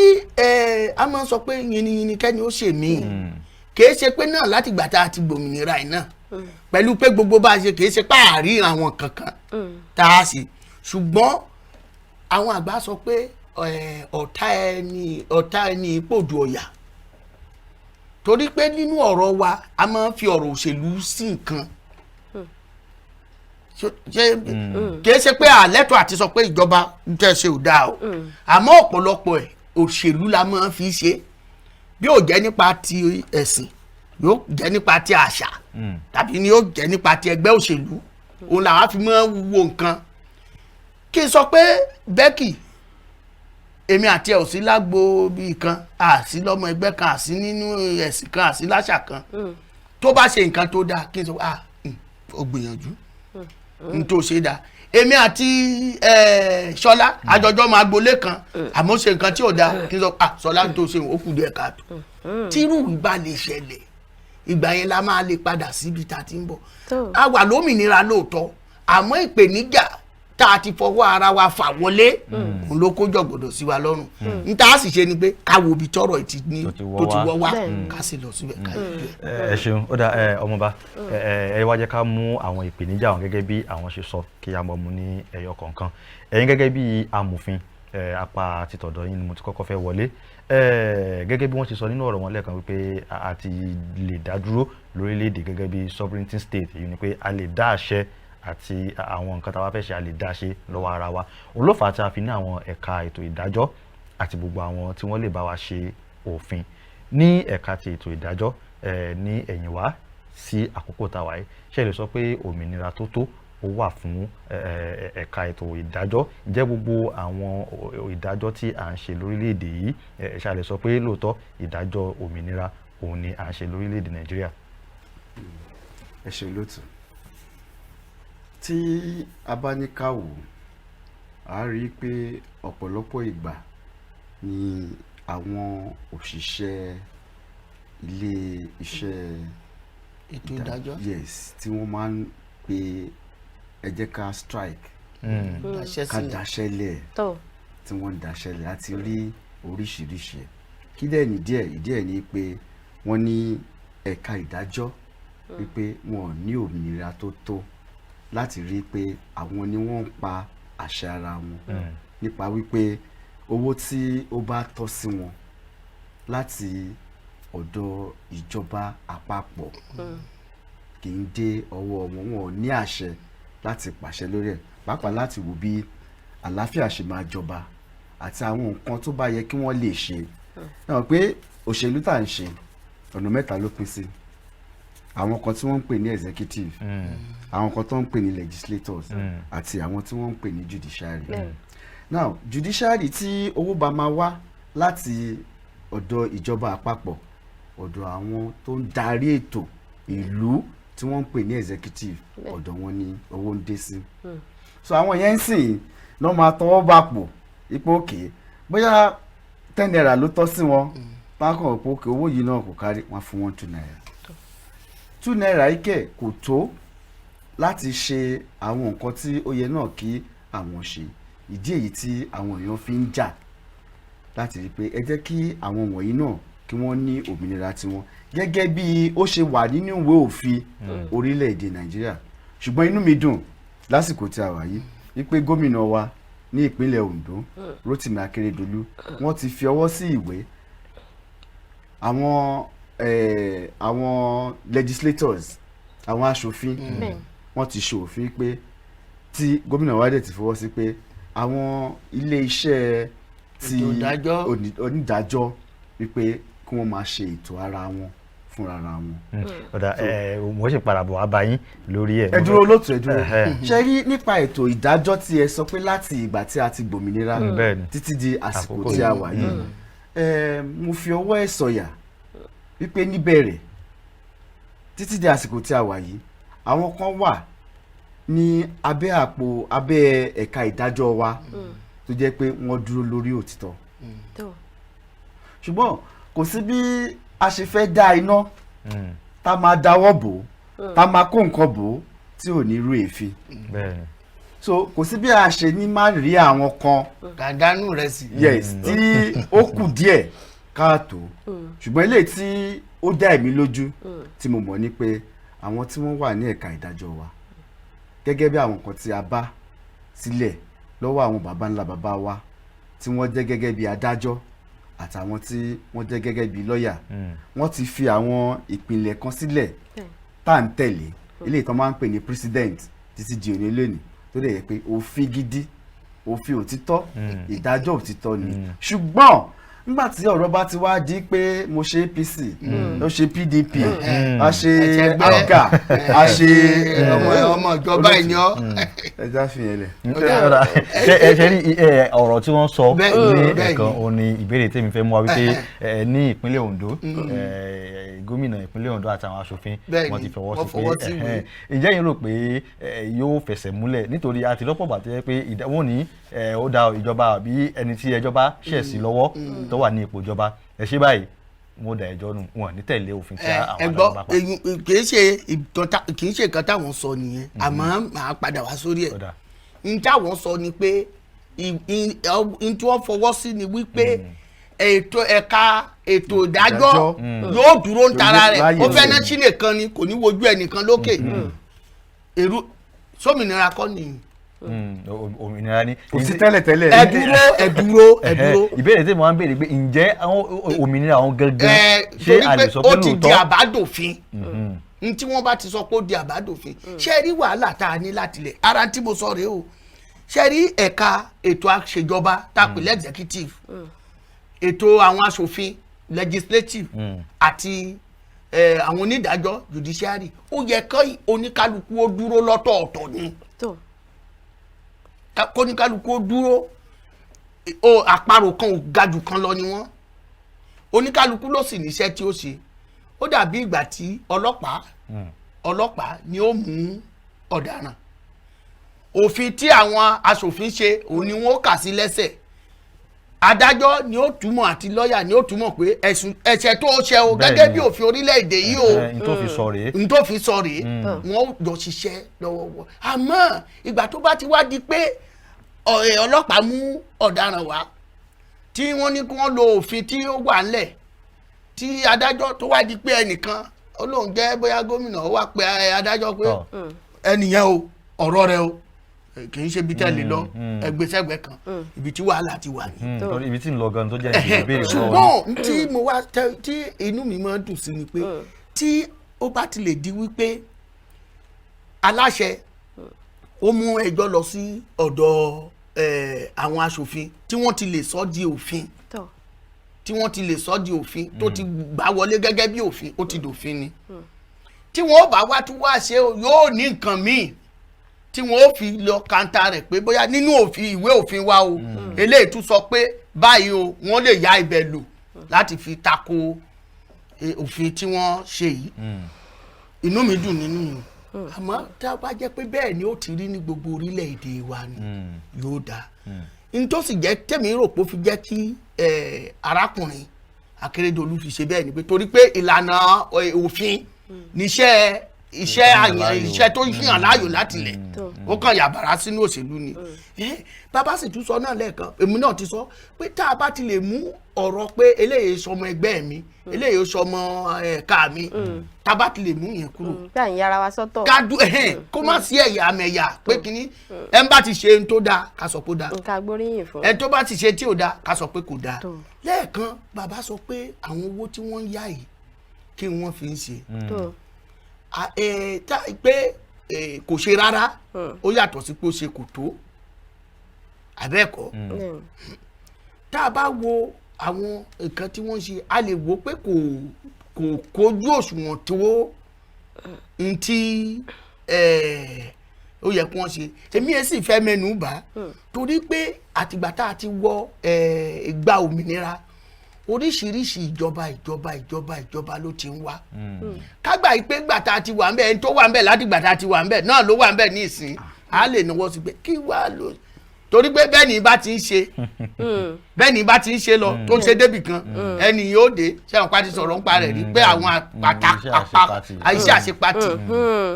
a máa ń sọ pé yìnyín kẹ́ni ó ṣe míì kìí ṣe pé náà láti gbà tá a ti gbòmìnira ẹ̀ náà pẹ̀lú pé gbogbo bá a ṣe kìí ṣe pé àárín àwọn kankan tá a ṣe ṣùgbọ́n àwọn àgbà sọ pé ọ̀tá ẹni pòdù ọ̀yà torí pé nínú ọ̀rọ̀ wa a máa ń fi ọ̀rọ̀ òṣèlú sí nǹkan kìí ṣe pé àlẹ́tọ̀ àti sọ pé ìjọba ń tẹ́ ṣe ò dáa o àmọ́ ọ̀pọ̀lọpọ̀ òṣèlú la máa ń fi ṣe bí ó jẹ́ nípa ti ẹ̀sìn yóò jẹ́ nípa ti àṣà tàbí ni yóò jẹ́ nípa ti ẹgbẹ́ òṣèlú òun làwọn fi máa ń wo nǹkan kí n sọ pé Becky èmi àti ẹ̀ ò sí lágbo bíi kan àsí lọ́mọ ẹgbẹ́ kan àsí nínú ẹ̀sìn kan àsí láṣà kan tó bá ṣe nǹkan tó dáa kí n sọ ó gbìyànjú n tó ṣe dáa èmi àti Ṣọlá àjọjọ́ máa gbolé kan àmọ́ ṣe nǹkan tí ò dáa kí n sọ Ṣọlá tó ṣe ó kù díẹ̀ káàtó tírú ìgbà lè ṣẹlẹ̀ ìgbà yẹn la máa lè padà síbi tá a ti ń bọ̀ a wà lómìnira lóòótọ́ àmọ́ ìpèníjà tá a ti fọwọ́ ara wa fà wọlé òun ló kó jọ̀gbọ̀dọ̀ sí wa lọ́rùn n tá a sì ṣe ni pé ká wo ibi tọ́rọ̀ ti ní tó ti wọ́ wá ká sì lọ síbẹ̀ ká yẹ bẹ́ẹ̀. ẹ ṣeun ó dá ọmọọba ẹ wá jẹ́ ká mú àwọn ìpèníjà wọn gẹ́gẹ́ bí àwọn ṣe sọ kí a mọ̀ mú ní ẹyọ kọ̀ọ̀kan ẹ̀yin gẹ́gẹ́ bí amòfin apá títọ̀dọ̀ yín ni mo ti kọ́kọ́ fẹ́ wọlé gẹ́gẹ́ bí wọ́n ṣe sọ nínú ọ̀rọ̀ wọn lẹ́ẹ̀kan wípé a ti lè dá dúró lórílẹ̀‐èdè gẹ́gẹ́ bí sovereignty state èyí ni pé a lè dá àṣẹ àti àwọn nǹkan tá a bá fẹ́ ṣe a lè dá ṣe lọ́wọ́ ara wa òun ló fà á tí a fi ní àwọn ẹ̀ka ètò ìdájọ́ àti gbogbo àwọn tí wọ́n lè bá wa ṣe òfin ní ẹ̀ka ti ètò ìdájọ́ ní ẹ̀yìn wá sí àkókò tá a wà yìí ṣe lè sọ pé òmìnira tó tó ó wà fún ẹ̀ka ètò ìdájọ́ jẹ́ gbogbo àwọn ìdájọ́ tí à ń ṣe lórílẹ̀‐èdè yìí ṣe lè sọ pé lóòótọ́ ìdájọ́ òmìnira òun ni à ń ṣe lórílẹ̀‐èdè Nàìjíríà. ẹ ṣe lóòtọ́ tí a bá ní ká wò á rí i pé ọ̀pọ̀lọpọ̀ ìgbà ni àwọn òṣìṣẹ́ ilé iṣẹ́ ètò ìdájọ́ yes tí wọ́n máa ń pe ẹ jẹ́ ká strike ká daṣẹ́lẹ̀ tí wọ́n ń daṣẹ́lẹ̀ láti rí oríṣiríṣi kí dẹ̀ ní ìdí ẹ̀ ní pé wọ́n ní ẹ̀ka ìdájọ́ wípé wọn ò ní òmìnira tó tó láti rí i pé àwọn ni wọ́n ń pa àṣẹ ara wọn nípa wípé owó tí ó bá tọ́ sí wọn láti ọ̀dọ̀ ìjọba àpapọ̀ kì í dé ọwọ́ wọn wọn ò ní àṣẹ láti pàṣẹ lórí ẹ̀ pàápàá láti wò bí àlàáfíà ṣe máa jọba àti àwọn nǹkan tó bá yẹ kí wọ́n lè ṣe náà pé òṣèlú tá à ń ṣe ọ̀nà mẹ́ta ló pín sí àwọn kan tí wọ́n ń pè ní executive àwọn kan tó ń pè ní legislators àti àwọn tí wọ́n ń pè ní judiciary now judiciary tí owó bá máa wá láti ọ̀dọ̀ ìjọba àpapọ̀ ọ̀dọ̀ àwọn tó ń darí ètò ìlú tí wọ́n ń pè ní executive ọ̀dọ̀ wọn ni owó ń dé sí so àwọn yẹn ń sìn lọ́ máa tọwọ́ bá pò ipò òkè bóyá 10 naira ló tọ́ sí wọn bákan òpó òkè owó yìí náà kò kárí wọn fún wọn 2 naira 2 naira ike kò tó láti ṣe àwọn nǹkan tí ó yẹ náà kí àwọn ṣe. Ìdí èyí tí àwọn èèyàn fi ń jà láti rí pé ẹ jẹ́ kí àwọn wọ̀nyí náà kí wọ́n ní òmìnira tiwọn gẹ́gẹ́ bí ó ṣe wà nínú ìwé òfin orílẹ̀-èdè Nàìjíríà. Ṣùgbọ́n inú mi dùn lásìkò tí a wà yìí wípé gómìnà wa ní ìpínlẹ̀ Ondo Rotimi Akeredolu wọ́n ti fi ọwọ́ sí ìwé àwọn legislators àwọn aṣòfin wọ́n ti ṣe òfin pé tí gómìnà wa dẹ̀ ti fọwọ́ sí pé àwọn ilé iṣẹ́ ti onídàájọ́ wípé kí wọ́n máa ṣe ètò ara wọn fúnra wọn. ọ̀dà mo ṣe padà bọ̀ wá bá yín lórí ẹ̀. ẹ dúró olóòtú ẹ dúró ṣe rí nípa ètò ìdájọ́ tí ẹ sọ pé láti ìgbà tí a ti gbòmìnira títí di àsìkò tí a wà yìí mo fi ọwọ́ ẹ̀ sọ̀yà wípé níbẹ̀rẹ̀ títí di àsìkò tí a wà yìí àwọn kan wà ní abẹ́ ẹ̀ka ìdájọ́ wa tó jẹ́ pé wọ́n dúró lórí òtítọ́ ṣùgbọ́n kò sí bí a ṣe fẹ́ dá iná tá máa dáwọ́ bò tá máa kó nǹkan bò tí ò ní rú èéfín so kò sí bí a ṣe ní máa rí àwọn kan gàdánù rẹ̀ sí. yes tí ó kù díẹ̀ káàtó ṣùgbọ́n eléyìí tí ó dá èmi lójú tí mo mọ̀ ní pé àwọn tí wọ́n wà ní ẹ̀ka ìdájọ́ wa gẹ́gẹ́ bí àwọn kan tí a bá sílẹ̀ lọ́wọ́ àwọn baba ńlá baba wa tí wọ́n jẹ́ gẹ́gẹ́ bí adájọ́ àtàwọn tí wọ́n jẹ́ gẹ́gẹ́ bí lọ́ọ̀yà wọ́n ti fi àwọn ìpìlẹ̀ kan sílẹ̀ tá à ń tẹ̀lé eléyìí tó máa ń pè ní precedent títí di òní lónìí tó dẹ̀ yẹ pé òfin gidi òfin òtítọ́ ìdájọ́ òtítọ́ ni ṣùgbọ́n nígbà tí ọ̀rọ̀ bá ti wá di pé mo ṣe APC mo ṣe PDP a ṣe APGA a ṣe ọmọ ìjọba ìyàn ẹja fi yẹn lẹ̀. ẹ ṣe rí ọ̀rọ̀ tí wọ́n sọ ní ẹ̀kan òun ni ìbéèrè tèmi fẹ́ mú wa wípé ní ìpínlẹ̀ Ondo gómìnà ìpínlẹ̀ Ondo àtàwọn aṣòfin wọ́n ti fọwọ́ sí pé ǹjẹ́ yín rò pé yóò fẹsẹ̀ múlẹ̀ nítorí àti lọ́pọ̀ bàtẹ́ pé wọ́n ní ó da ìjọba àbí ẹni tí ẹjọ́ bá ṣẹ̀ sí lọ́wọ́ tó wà ní ipò ìjọba ẹ ṣe báyìí mo dá ẹjọ́ nù wọn ní tẹ̀lé òfin tí àwọn adájọ́ bá pa. kì í ṣe nǹkan táwọn sọ nìyẹn àmọ́ màá padà wá sórí ẹ̀ n táwọn sọ ni pé n tí wọ́n fọwọ́ sí ni wípé ẹ̀ka ètò ìdájọ́ yóò dúró ń tara rẹ̀ ó fẹ́ ná sílẹ̀ kan ni kò ní wojú ẹnìkan lókè èrú sómìnira kọ́ nìyí òmìnira ni kò sí tẹ́lẹ̀. ẹ dúró. ìbéèrè tí mo máa ń béèrè pé ǹjẹ́ àwọn òmìnira àwọn gangan ṣé a lè sọ pé lóòótọ́. ó ti di àbádòfin n tí wọ́n bá ti sọ pé ó di àbádòfin ṣé rí wàhálà tá a ní látilẹ̀ ara tí mo sọ rèé o ṣé rí ẹ̀ka ètò àṣejọba tá a pè ní executive ètò àwọn aṣòfin legislative àti àwọn onídàájọ́ judiciary ó yẹ kí oníkálukú ó dúró lọ́tọ̀ọ̀tọ̀ ni kóníkálukú ó dúró àparò kan ò ga jù kan lọ ni wọ́n oníkálukú ló sì níṣẹ́ tí ó ṣe ó dàbí ìgbà tí ọlọ́pàá ni ó mú ọ̀daràn òfin tí àwọn aṣòfin ṣe òun ni wọ́n kà sí lẹ́sẹ̀ adájọ́ ni ó túmọ̀ àti lọ́ọ̀yà ni ó túmọ̀ pé ẹ̀ṣẹ̀ tó ṣe o gẹ́gẹ́ bí òfin orílẹ̀-èdè yìí o n tó fi sọ rèé wọ́n jọ ṣiṣẹ́ lọ́wọ́wọ́ àmọ́ ìgbà tó bá ti wá di pé ọlọ́pàá mú ọ̀daràn wá tí wọ́n ní kí wọ́n lo òfin tí ó wà ńlẹ̀ tí adájọ́ tó wá di pé ẹnìkan ó lóun jẹ́ bóyá gómìnà ó wá pe adájọ́ pé ẹnìyẹn o ọ̀rọ̀ rẹ o kì í ṣe ibi tẹ́lẹ̀ lọ ẹgbẹ́sẹ̀gbẹ́ kan ibi tí wàhálà ti wà ní. ibi tí ń lọ gan tó jẹ́ ìbéèrè lọ́wọ́ ni. ṣùgbọ́n tí mo wá tí inú mi máa ń dùn sí ni pé tí ó bá ti lè di wípé aláṣẹ ó mú ẹjọ́ lọ sí ọ̀dọ̀ àwọn aṣòfin tí wọ́n ti lè sọ di òfin tó ti gbà wọlé gẹ́gẹ́ bí òfin ó ti dòfin ni tí wọ́n bá wá tún wá ṣe yóò ní nǹkan míì tí wọ́n ó fi lọ kanta rẹ̀ pé bóyá nínú ìwé òfin wa o eléyìí tún sọ pé báyìí o wọ́n lè ya ibẹ̀ lò láti fi tako òfin tí wọ́n ṣe yìí inú mi dùn nínú yìí àmọ́ tá a bá jẹ́ pé bẹ́ẹ̀ ni ó ti rí ní gbogbo orílẹ̀-èdè wa ni yóò dáa n tó sì jẹ́ tèmi rò pé ó fi jẹ́ kí arákùnrin Akérédolú fi ṣe bẹ́ẹ̀ ni pé torí pé ìlànà òfin níṣẹ́ iṣẹ́ tó yàn láàyò láti lẹ̀ ó kàn yàbàrá sínú òṣèlú ni bàbá sì tún sọ náà lẹ́ẹ̀kan èmi náà ti sọ pé tá a bá ti lè mú ọ̀rọ̀ pé eléyìí sọmọ ẹgbẹ́ mi eléyìí sọmọ ẹ̀ka mi tá a bá ti lè mú yẹn kúrò gbà ń yára wa sọ́tọ̀ kájú kó má sí ẹ̀yà mẹ̀yà pé kínní ẹ̀ ń bá ti ṣe ohun tó dáa ká sọ pé ó dáa nǹkan agbóríyìn fún ẹ̀ tó bá ti ṣe tí ò dáa ká sọ pé kò dáa lẹ́ẹ̀kan bàbá sọ pé àwọn owó tí wọ́n ń yá yìí kí wọ́n fi ń ṣe pé kò ṣe rárá ó yàtọ̀ sí pé ó ṣe kò tó àbẹ́ẹ̀kọ́ tá a bá wo àwọn nǹkan tí wọ́n ń ṣe a lè wo pé kò kojú òṣùwọ̀n tó n tí ó yẹ kí wọ́n ṣe èmi ẹ̀ sì fẹ́ mẹ́nu bà torí pé àtìgbà tá a ti wọ ìgbà òmìnira oríṣiríṣi ìjọba ló ti ń wá kágbà ìpé gbà tá a ti wà ń bẹ ẹni tó wà ń bẹ láti gbà tá a ti wà ń bẹ náà ló wà ń bẹ ní ìsìn á lè náwó sí pé kí wàá lò torí pé bẹ́ẹ̀ ni bá ti ń ṣe lọ tó ń ṣe débì kan ẹni yóò dé ṣẹ́wọ̀n pàtí sọ̀rọ̀ ń pa rẹ̀ rí pé àwọn iṣẹ́ àṣepatì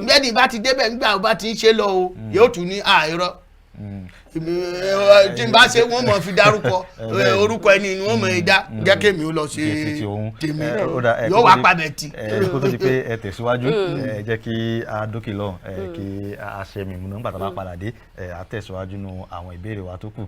bẹ́ẹ̀ ni bá ti débẹ̀ nígbà bá ti ń ṣe lọ o yóò tún ní àìrọ́ tí n bá ṣe wọ́n mọ̀ fi dárúkọ orúkọ ẹni ni wọ́n mọ̀ ẹ dá jẹ́ kémi ó lọ ṣe tèmi yóò wá pàbẹ̀ tì. kó tó di pé ẹ tẹ̀síwájú ẹ jẹ́ kí a dókè lọ kí a ṣe mímú nígbà tá a bá padà dé a tẹ̀síwájú nu àwọn ìbéèrè wa tó kù.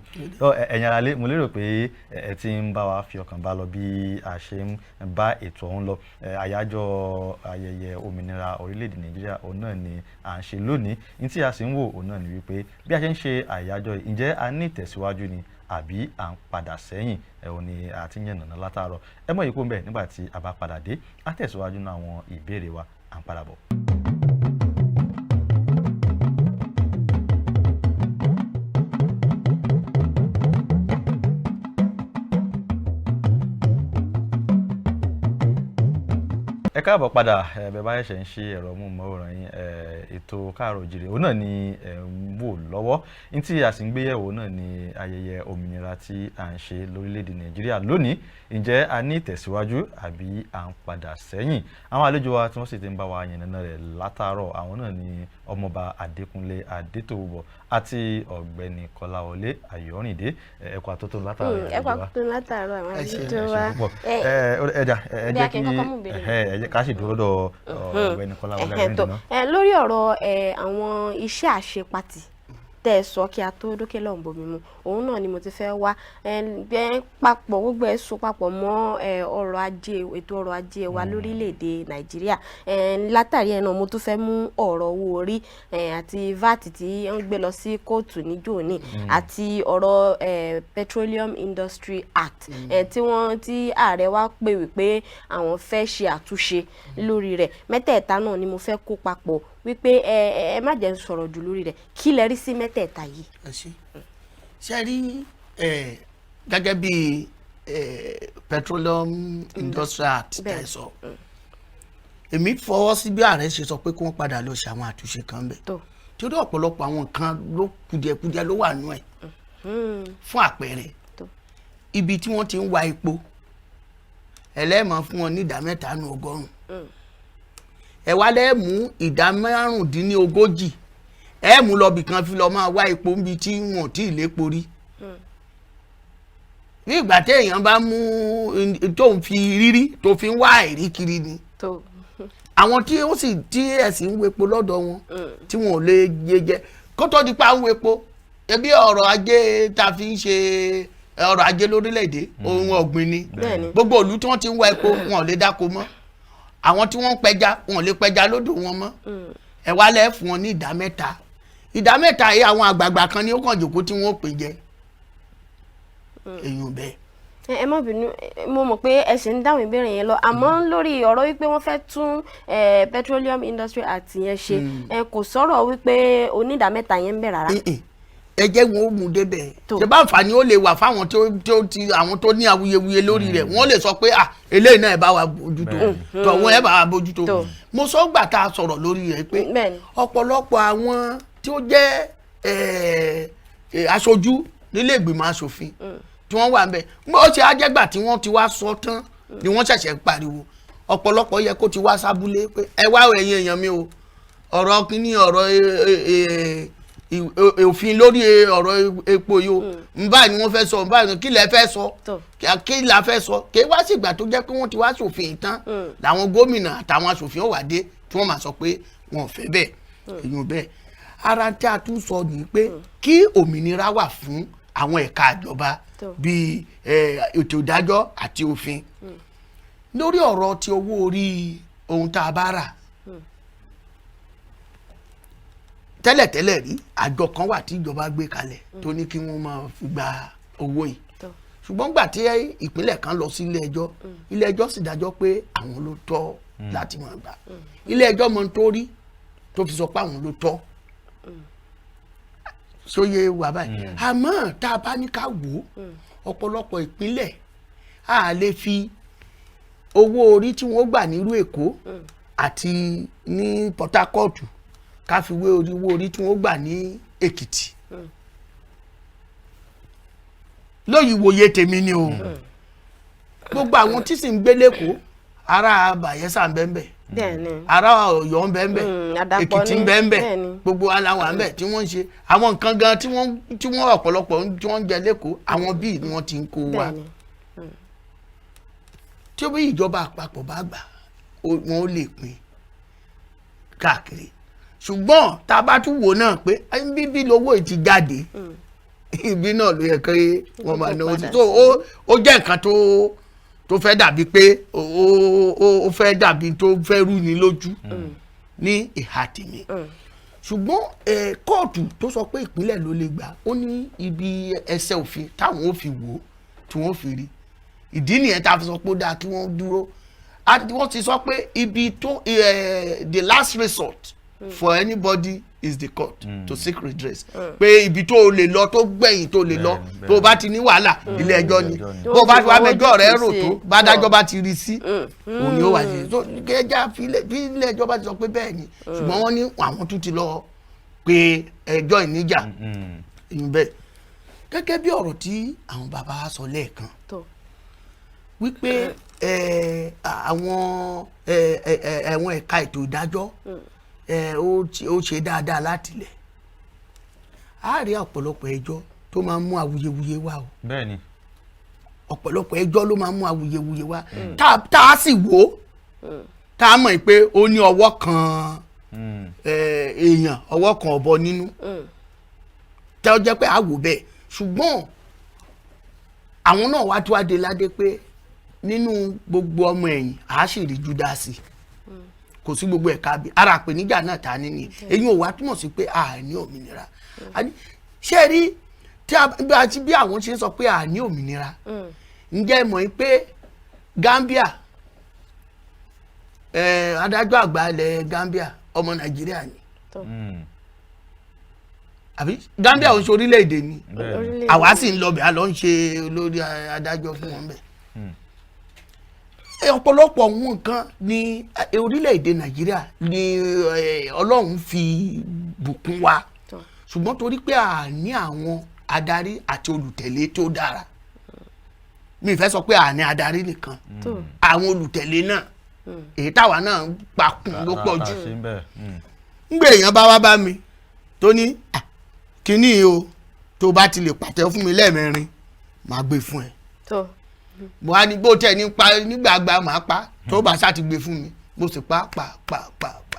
ẹ̀yin aráalé mo lérò pé ẹ ti ń bá wa fi ọkàn bá lọ bí a ṣe ń bá ètò ọ̀hún lọ. àyájọ́ ayẹyẹ òmìnira orílẹ̀-èdè Nàìjíríà òun náà ni à ń ṣe lónìí ní tí a sì ń wò òun náà ni wípé bí a ṣe ń ṣe àyájọ́ ǹjẹ́ a ní ìtẹ̀síwájú ni àbí à ń padà sẹ́yìn ẹ̀hún ni àti yẹn nàná látàárọ̀ ẹ mọ̀ yìí kó ń bẹ̀ nígbà tí a bá padà dé a tẹ̀síwájú ní àwọn ìbéèrè wa à ń padà bọ̀. ẹ káàbọ̀ padà bẹ́ẹ̀ bá ṣẹ̀ṣẹ̀ ń ṣe ẹ̀rọ móhùnmáwòrán yín ètò Káàárọ̀ Oòjíire òun náà ni ń wò lọ́wọ́ ní tí a sì ń gbéyẹ̀wò náà ni ayẹyẹ òmìnira tí à ń ṣe lórílẹ̀‐èdè Nàìjíríà lónìí ǹjẹ́ a ní ìtẹ̀síwájú àbí à ń padà sẹ́yìn àwọn àlejò wa tí wọ́n sì ti ń bá wa yànnàná rẹ̀ látàárọ̀ àwọn náà ni ọmọọba Adékúnlé Adétòwúbọ̀ àti ọ̀gbẹ́ni Kọ́láwọlé Ayọ̀rìndé ẹ̀kọ́ àtótó látàárọ̀ ẹ̀kọ́ àtótó látàárọ̀ àwọn àlejò wa ẹ jẹ́ ká sì dúró dọ̀ ọ̀gbẹ́ni Kọ́láwọlé Ayọ̀rìndé náà. lórí ọ̀rọ̀ àwọn iṣẹ́ àṣepatì tẹ́ ẹ sọ kí a tó dókè lọ́hùn bomi mu òun náà ni mo ti fẹ́ wá papọ̀ gbogbo ẹ̀ so papọ̀ mọ́ ọrọ̀ ajé ètò ọrọ̀ ajé wa lórílẹ̀‐èdè Nàìjíríà látàrí ẹ̀ náà mo tún fẹ́ mú ọ̀rọ̀ owó orí àti VAT tí wọ́n gbé lọ sí kóòtù níjó ní àti ọ̀rọ̀ Petroleum Industry Act tí ààrẹ wa pè wípé àwọn fẹ́ ṣe àtúnṣe lórí rẹ̀ mẹ́tẹ̀ẹ̀ta náà ni mo fẹ́ kó papọ̀ wípé ẹ má jẹ́ sọ̀rọ̀ jù lórí rẹ̀ kí lẹ rí sí mẹ́tẹ̀ẹ̀ta yìí. ṣe rí gẹ́gẹ́ bí Petroleum Industry Act tẹ̀ sọ èmi fọwọ́ sí bí ààrẹ ṣe sọ pé kí wọ́n padà lọ ṣe àwọn àtúnṣe kan bẹ̀ tí ó dé ọ̀pọ̀lọpọ̀ àwọn nǹkan ló kùdìẹ̀kùdìẹ̀ ló wà nú ẹ̀ fún àpẹẹrẹ ibi tí wọ́n ti ń wa epo ẹlẹ́mọ̀ fún wọn ní ìdá 3 nínú 100 ẹ wá lẹ́ mú ìdá 15 ẹ mú lọ bìkan fi lọ máa wá epo níbi tí wọn ò tí ì lépo rí ní ìgbà tí èèyàn bá mú tó ń fi rírí tó fi ń wá àìrí kiri ni àwọn tí ó sì tí ẹ̀sìn ń wepo lọ́dọ̀ wọn tí wọn ò lè jẹjẹ kó tó di pa ń wepo ẹbí ọrọ̀ ajé ta fi ń ṣe ọrọ̀ ajé lórílẹ̀‐èdè ohun ọ̀gbìn ni gbogbo ìlú tí wọ́n ti ń wá epo wọn ò lè dáko mọ́ àwọn tí wọ́n ń pẹja wọn ò lè pẹja lódò wọn mọ́ ẹ wá lẹ́ fún wọn ní ìdá mẹ́ta yìí àwọn àgbààgbà kan ní ó kàn jòkó tí wọ́n pè jẹ èyàn bẹ́ẹ̀. ẹ má bínú mo mọ̀ pé ẹ ṣe ń dáhùn ìbéèrè yẹn lọ àmọ́ lórí ọ̀rọ̀ wípé wọ́n fẹ́ tún Petroleum Industry Act yẹn ṣe kò sọ̀rọ̀ wípé onídàmẹ́ta yẹn ń bẹ̀ rárá. ẹ jẹ́ wọn ó mú débẹ̀ ṣe bá àǹfààní ó lè wà fáwọn àwọn tó ní awuyewuye lórí rẹ̀ wọ́n lè sọ pé eléyìí náà ẹ bá wa bójútó tọ̀wọ́n ẹ bá wa bójútó mo sọ gbà tá a sọ̀rọ̀ lórí rẹ̀ pé ọ̀pọ̀lọpọ̀ àwọn tí ó jẹ́ aṣojú nílé ìgbìmọ̀ aṣòfin tí wọ́n wà ń bẹ̀ ó ti ajẹ́gbà tí wọ́n ti wá sọ tán ni wọ́n ṣẹ̀ṣẹ̀ pariwo ọ̀pọ̀lọpọ̀ yẹ kó ti wá sábúlé pé ẹ wá ẹ̀yin èèyàn mi o ọ̀rọ̀ kínní ọ̀rọ̀ òfin lórí ọ̀rọ̀ epo yìí o nbáyìí ni wọ́n fẹ́ sọ nbáyìí kí lẹ fẹ́ sọ kí la fẹ́ sọ kí wá sí ìgbà tó jẹ́ pé wọ́n ti wá ṣòfin tán làwọn gómìnà àtàwọn aṣòfin ó wá dé tí wọ́n máa sọ pé wọn ò fẹ́ bẹ́ẹ̀ èèyàn bẹ́ẹ̀ ara tí a tún sọ ni pé kí òmìnira wà fún àwọn ẹ̀ka ìjọba bíi ètò ìdájọ́ àti òfin lórí ọ̀rọ̀ ti owó orí ohun tá a bá rà tẹ́lẹ̀tẹ́lẹ̀ rí àjọ kan wà tí ìjọba gbé kalẹ̀ tó ní kí wọ́n máa fi gba owó yìí ṣùgbọ́n gbà tí ìpínlẹ̀ kan lọ sí ilé ẹjọ́ sì dájọ́ pé àwọn ló tọ́ láti máa gbà ilé ẹjọ́ mọ tó rí tó fi sọ pé àwọn ló tọ́ sóye wà báyìí àmọ́ tá a bá ní ká wò ó ọ̀pọ̀lọpọ̀ ìpínlẹ̀ a lè fi owó orí tí wọ́n gbà nílùú Èkó àti ní Port Harcourt ká fi wé owó orí tí wọ́n gbà ní Èkìtì lóyìí wòye tèmi ni o gbogbo àwọn tí sì ń gbé lẹ́kọ̀ọ́ ará Bayelsa ń bẹ́ẹ̀ ará Ọ̀yọ́ ń bẹ́ẹ̀ Èkìtì ń bẹ́ẹ̀ gbogbo aláwọ̀ àmbẹ̀ tí wọ́n ń ṣe àwọn nǹkan gan tí wọ́n ọ̀pọ̀lọpọ̀ tí wọ́n ń jẹ lẹ́kọ̀ọ́ àwọn bíi ni wọ́n ti ń kó wa tí ó bí ìjọba àpapọ̀ bá gbà wọn ó lè pín káàkiri ṣùgbọ́n tá a bá tún wò náà pé bíbí lówó ti jáde ibi náà ló yẹ kí wọ́n máa náwó sí tó ó jẹ́ nǹkan tó fẹ́ dàbí pé ó fẹ́ dàbí tó fẹ́ rú ni lójú ní ìhà tèmi ṣùgbọ́n kóòtù tó sọ pé ìpínlẹ̀ ló lè gbà ó ní ibi ẹsẹ̀ òfin táwọn ò fi wò tí wọ́n fi rí ìdí nìyẹn tá a fi sọ pé ó dáa kí wọ́n dúró wọ́n ti sọ pé ibi tó the last resort for anybody is the court to seek redress pé ibi tó lè lọ tó gbẹ̀yìn tó lè lọ tó bá ti ní wàhálà ilé ẹjọ́ ni bó bá ti wá mẹjọ́ rẹ̀ rò tó bá dájọ́ bá ti rí sí òun ni ó wà sí tó kẹjá bí ilé ẹjọ́ bá ti sọ pé bẹ́ẹ̀ ni ṣùgbọ́n wọ́n ní àwọn tún ti lọ pé ẹjọ́ ìníjà ìyún bẹ́ẹ̀ gẹ́gẹ́ bí ọ̀rọ̀ tí àwọn bàbá wa sọ lẹ́ẹ̀kan wípé àwọn ẹ̀ka ètò ìdájọ́ ó ṣe dáadáa látilẹ̀ a rí ọ̀pọ̀lọpọ̀ ẹjọ́ tó máa ń mú awuyewuye wá o bẹ́ẹ̀ni ọ̀pọ̀lọpọ̀ ẹjọ́ ló máa ń mú awuyewuye wá tá a sì wò tá a mọ̀ pé ó ní ọwọ́ kan èèyàn ọwọ́ kan ọ̀bọ nínú tẹ́ ọ jẹ́ pé a wò bẹ́ẹ̀ ṣùgbọ́n àwọn náà wá tó adé ládé pé nínú gbogbo ọmọ ẹ̀yìn a sì rí Júdásì kò sí gbogbo ẹ̀ka bí ara àpèníjà náà ta ní ni èyí ò wá túmọ̀ sí pé a ní òmìnira ṣé rí bí àwọn ṣe ń sọ pé a ní òmìnira ǹjẹ́ mọ̀ pé Gambia adájọ́ àgbà ilẹ̀ Gambia ọmọ Nàìjíríà ni àbí Gambia ò ń ṣe orílẹ̀-èdè ni àwa sì ń lọ bẹ̀ a lọ ń ṣe olórí adájọ́ fún wọn bẹ̀ ọ̀pọ̀lọpọ̀ nǹkan ní orílẹ̀-èdè Nàìjíríà ni Ọlọ́run fi bùkún wa ṣùgbọ́n torí pé a ní àwọn adarí àti olùtẹ̀lé tó dára mi fẹ́ sọ pé a ní adarí nìkan àwọn olùtẹ̀lé náà èyí táwa náà pakùn ló pọ̀ jù ńgbè èèyàn bá wá bá mi tó ní kíní o tó bá ti lè pàtẹ́ fún mi lẹ́ẹ̀mẹrin màá gbé fún ẹ mo á ní bó tẹ̀ nígbàgbà máa pa tó bá sá ti gbé fún mi mo sì pa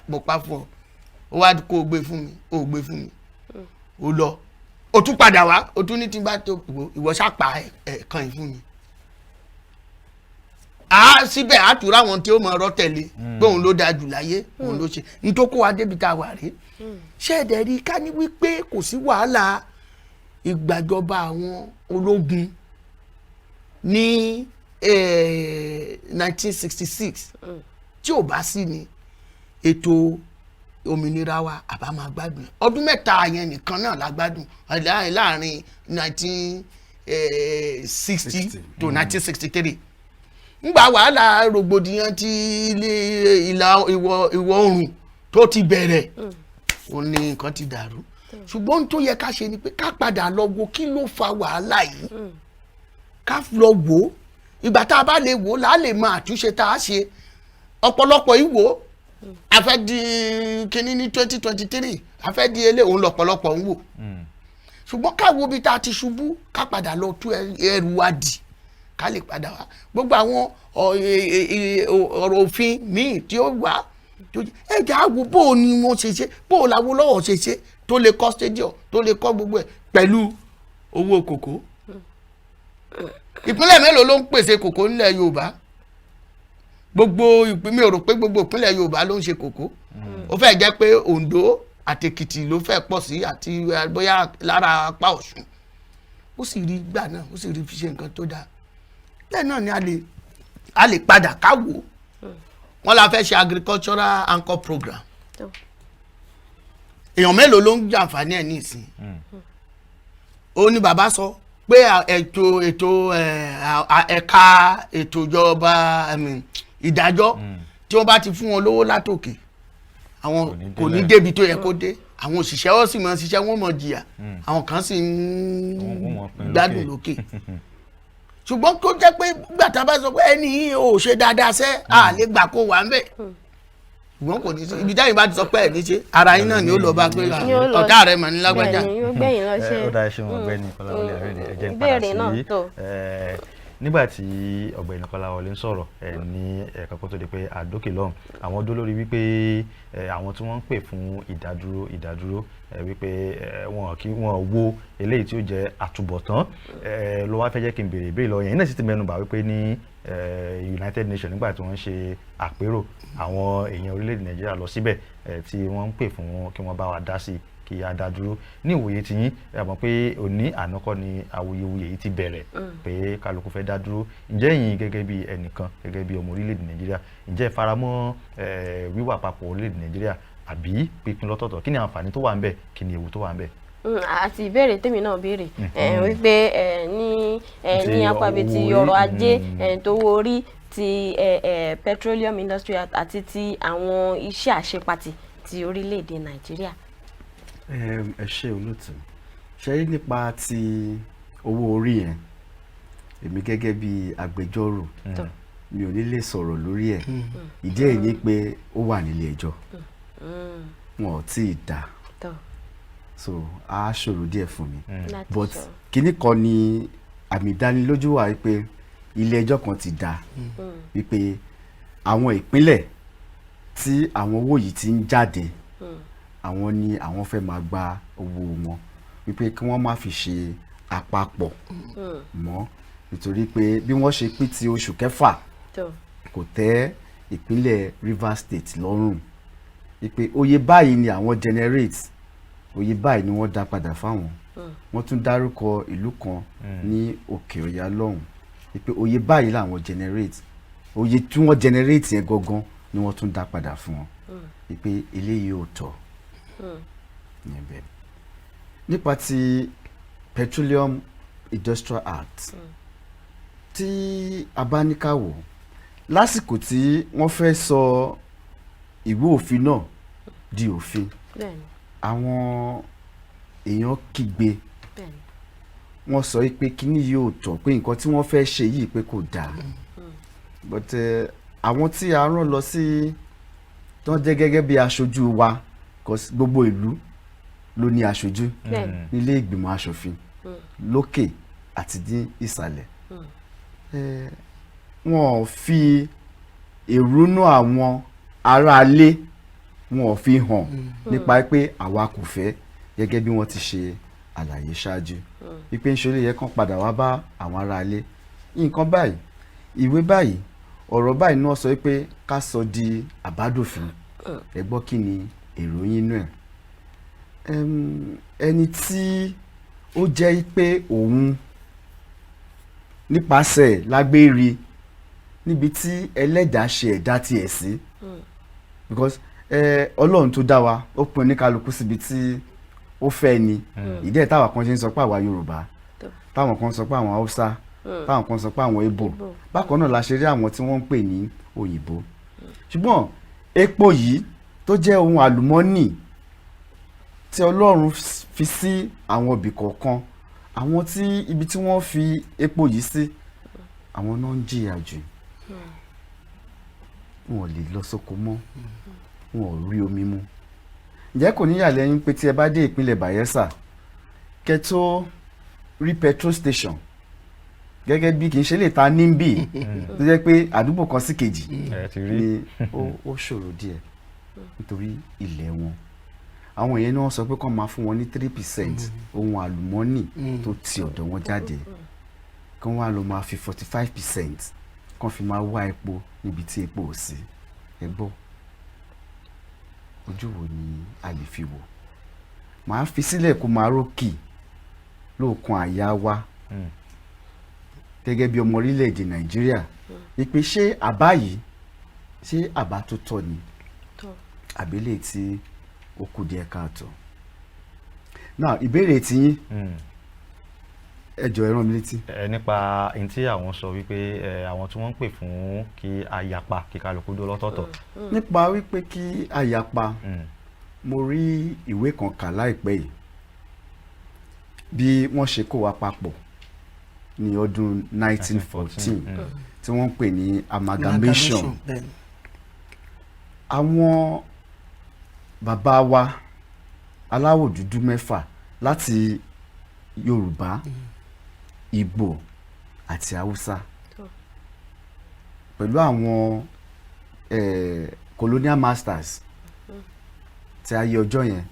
mo pa fún ọ ó wá kó o gbé fún mi ó gbé fún mi ó lọ ó tún padà wá ó tún ní tí n bá tó ìwọ ṣàpà ẹ̀ẹ̀kan yìí fún mi síbẹ̀ àtúrà wọn tí ó mọ ọ̀rọ̀ tẹ̀lé pé òun ló dáa jù láyé òun ló ṣe nítorí kó wa débi tá a wà rí ṣẹ́ẹ̀dẹ̀ rí ká ní wípé kò sí wàhálà ìgbàjọba àwọn ológun ní 1966 tí ò bá sí ni ètò òmìnira wa àbá máa gbádùn ọdún mẹ́ta yẹn nìkan náà la gbádùn láàrin 1960 to 1963 ngbà wàhálà rògbòdìyàn ti ìwọ̀ oòrùn tó ti bẹ̀rẹ̀ òun ni nǹkan ti dàrú ṣùgbọ́n tó yẹ ká ṣe ni pé ká padà lọ wo kí ló fa wàhálà yìí ká lọ wò ó ìgbà tá a bá lè wò ó là á lè mọ àtúnṣe tá a ṣe ọ̀pọ̀lọpọ̀ ìwò a fẹ́ di kíní ní 2023 a fẹ́ di eléyìí òun lọ́pọ̀lọpọ̀ ń wò ṣùgbọ́n káwo bí tá a ti ṣubú ká padà lọ tú ẹrù wa dì ká lè padà wá gbogbo àwọn ọ̀rọ̀ òfin míì tí ó wà ẹ̀jẹ̀ àwò bó o ni wọ́n ṣe ṣe bó o làwọn lọ́wọ́ ṣe ṣe tó lè kọ́ stadium tó lè kọ́ gbogbo ẹ̀ pẹ̀lú owó kòkó ìpínlẹ̀ mélòó ló ń pèsè kòkó nílẹ̀ Yorùbá gbogbo mi ò rò pé gbogbo ìpínlẹ̀ Yorùbá ló ń ṣe kòkó ó fẹ́ jẹ́ pé Oǹdó àti Èkìtì ló fẹ́ pọ̀ sí àti bóyá lára apá Ọ̀ṣun ó sì rí gbà náà ó sì rí fi ṣe nǹkan tó dáa bẹ́ẹ̀ náà ni a lè padà káwò wọ́n la fẹ́ ṣe agricultural anchor program èèyàn mélòó ló ń jàǹfààní ẹ̀ ní ìsìn ó ní bàbá sọ pé ètò ẹ̀ka ètò ìjọba ìdájọ́ tí wọ́n bá ti fún wọn lówó látòkè àwọn kò ní débi tó yẹ kó dé àwọn òṣìṣẹ́ ó sì máa ṣiṣẹ́ wọ́n máa jìyà àwọn kan sì ń gbádùn lókè ṣùgbọ́n kó jẹ́ pé gbàtà bá sọ pé ẹni yìí ò ṣe dáadáa sẹ́ à lè gbà kó wà ń bẹ̀ ṣùgbọ́n kò ní sí ibi táyìn bá ti sọ pé ẹ̀ ní ṣe ara yín náà ni ó lọ bá pé ọ̀tá rẹ̀ mà ní lágbájá. ó dá iṣẹ́ wọn ọ̀gbẹ́ni Kọ́láwọlé Àrẹ̀dẹ̀ ẹ̀jẹ̀ ń padà sí nígbà tí ọ̀gbẹ́ni Kọ́láwọlé ń sọ̀rọ̀ ní ẹ̀ka kó tó di pé àdókè lọ́hùn àwọn dó lórí wípé àwọn tí wọ́n ń pè fún ìdádúró wípé wọn wo eléyìí tí ó jẹ́ àtúbọ̀tán ló wá fẹ́ jẹ́ kí n béèrè ìbéèrè lọ yẹn náà sì ti mẹ́nubà wípé ní United Nations nígbà tí wọ́n ń ṣe àpérò àwọn èèyàn orílẹ̀-èdè Nàìjíríà lọ síbẹ̀ tí wọ́n ń pè fún kí wọ́n bá wa dá sí kí a dá dúró ní ìwòye tí yín àmọ́ pé òní ànákọ́ ni awuyewuye yìí ti bẹ̀rẹ̀ pé kálukú fẹ́ dá dúró ǹjẹ́ ẹ̀yin gẹ́gẹ́ bí ẹnìkan gẹ́gẹ́ bí ọmọ orílẹ̀-èdè Nàìjíríà ǹjẹ́ ẹ faramọ́ wíwà papọ̀ orílẹ̀-èdè Nàìjíríà àbí pínpín lọ́tọ̀ọ̀tọ̀ kí ni àǹfààní tó wà ń bẹ̀ kí ni ewu tó wà ń bẹ̀. àti ìbéèrè tèmi náà béèrè wípé ní apá ibi ti ọrọ̀ ajé tówó orí ti petroleum industry àti ti àwọn iṣẹ́ àṣepatì ti orílẹ̀-èdè Nàìjíríà. ẹ ṣe olóòtú ṣe rí nípa ti owó orí yẹn èmi gẹ́gẹ́ bí agbẹjọ́rò mi ò ní lè sọ̀rọ̀ lórí ẹ̀ ìdí èyí ni pé ó wà nílé ẹjọ́ wọn ò tí ì dá so a ṣòro díẹ̀ fún mi but kíní kan ni àmì ìdánilójú wà wípé ilé ẹjọ́ kan ti dá wípé àwọn ìpínlẹ̀ tí àwọn owó yìí ti ń jáde àwọn ni àwọn fẹ́ máa gba owó wọn wípé kí wọ́n má fi ṣe àpapọ̀ mọ́ nítorí pé bí wọ́n ṣe pín ti oṣù kẹfà kò tẹ́ ìpínlẹ̀ Rivers State lọ́rùn wípé oye báyìí ni àwọn generate oye báyìí ni wọ́n dá padà fáwọn wọ́n tún dárúkọ ìlú kan ní Òkè Ọ̀yà lọ́hùn wípé oye báyìí làwọn generate oye tí wọ́n generate yẹn gangan ni wọ́n tún dá padà fún wọn wípé eléyìí ò tọ́ níbẹ̀. Nípa ti Petroleum Industrial Act tí a bá ní ká wò lásìkò tí wọ́n fẹ́ sọ ìwé òfin náà di òfin àwọn èèyàn kígbe wọ́n sọ pé kíní yóò tọ́ pé nǹkan tí wọ́n fẹ́ ṣe yìí pé kò dáa but àwọn tí a rán lọ sí tó jẹ́ gẹ́gẹ́ bí aṣojú wa gbogbo ìlú ló ní aṣojú nílé ìgbìmọ̀ aṣòfin lókè àti ní ìsàlẹ̀ wọn ò fi èrúnú àwọn aráalé wọn ò fi hàn nípa pé àwa kò fẹ́ gẹ́gẹ́ bí wọ́n ti ṣe àlàyé ṣáájú wípé ń ṣe yẹ kán padà wá bá àwọn aráalé nǹkan báyìí ìwé báyìí ọ̀rọ̀ báyìí náà sọ pé ká sọ di àbádòfin ẹ gbọ́ kí ni èrò yín náà ẹni tí ó jẹ́ pé òun nípasẹ̀ lágbéri níbi tí ẹlẹ́dàá ṣe ẹ̀dá tiẹ̀ sí because ọlọ́run tó dá wa ó pín oníkálukú síbi tí ó fẹ́ ni ìdí ẹ̀ táwọn kan ṣe ń sọ pé àwa Yorùbá táwọn kan sọ pé àwọn Haúsá táwọn kan sọ pé àwọn Ìgbò bákan náà la ṣe rí àwọn tí wọ́n ń pè ní òyìnbó ṣùgbọ́n epo yìí tó jẹ́ ohun àlùmọ́nì tí Ọlọ́run fi sí àwọn ibì kọ̀ọ̀kan àwọn tí ibi tí wọ́n fi epo yìí sí àwọn náà ń jìyà jù wọn ò lè lọ sóko mọ́ wọn ò rí omi mu. Ǹjẹ́ kò ní yàlẹ́yìn pé tí ẹ bá dé ìpínlẹ̀ Bayelsa kẹ́ tó rí petrol station gẹ́gẹ́ bí kì í ṣe lè ta níbí tó jẹ́ pé àdúgbò kan sí kejì ni ó ṣòro díẹ̀ nítorí ilẹ̀ wọn. Àwọn èèyàn náà sọ pé kán máa fún wọn ní 3% ohun àlùmọ́ọ́nì tó ti ọ̀dọ̀ wọn jáde, kán wá lọ máa fi 45% kán fi máa wá epo níbi tí epo ò sí. Ẹ gbọ́, ojú wo ni a lè fi wò? Màá fi sílẹ̀ kó máa rókì lóòkan àyà wa gẹ́gẹ́ bí ọmọ orílẹ̀-èdè Nàìjíríà ìpè ṣé àbá yìí ṣé àbá tó tọ́ ni àbílẹ̀ tí ó kù díẹ̀ káàtó. Now ìbéèrè tiyín ẹ jọ̀ọ́ ẹ rán mi létí. Nípa ohun tí àwọn sọ wípé àwọn tí wọ́n ń pè fún kí a yapa kí kálukú dó lọ́tọ̀ọ̀tọ̀. Nípa wípé kí a yapa, mo rí ìwé kan kà láìpẹ́ yìí bí wọ́n ṣe kó wa papọ̀ ní ọdún 1914 tí wọ́n ń pè ní amalgamation. Àwọn bàbá wa aláwọ̀ dúdú 6 láti Yorùbá, Ìgbò àti Haúsá pẹ̀lú àwọn colonial masters tí ayé ọjọ́ yẹn,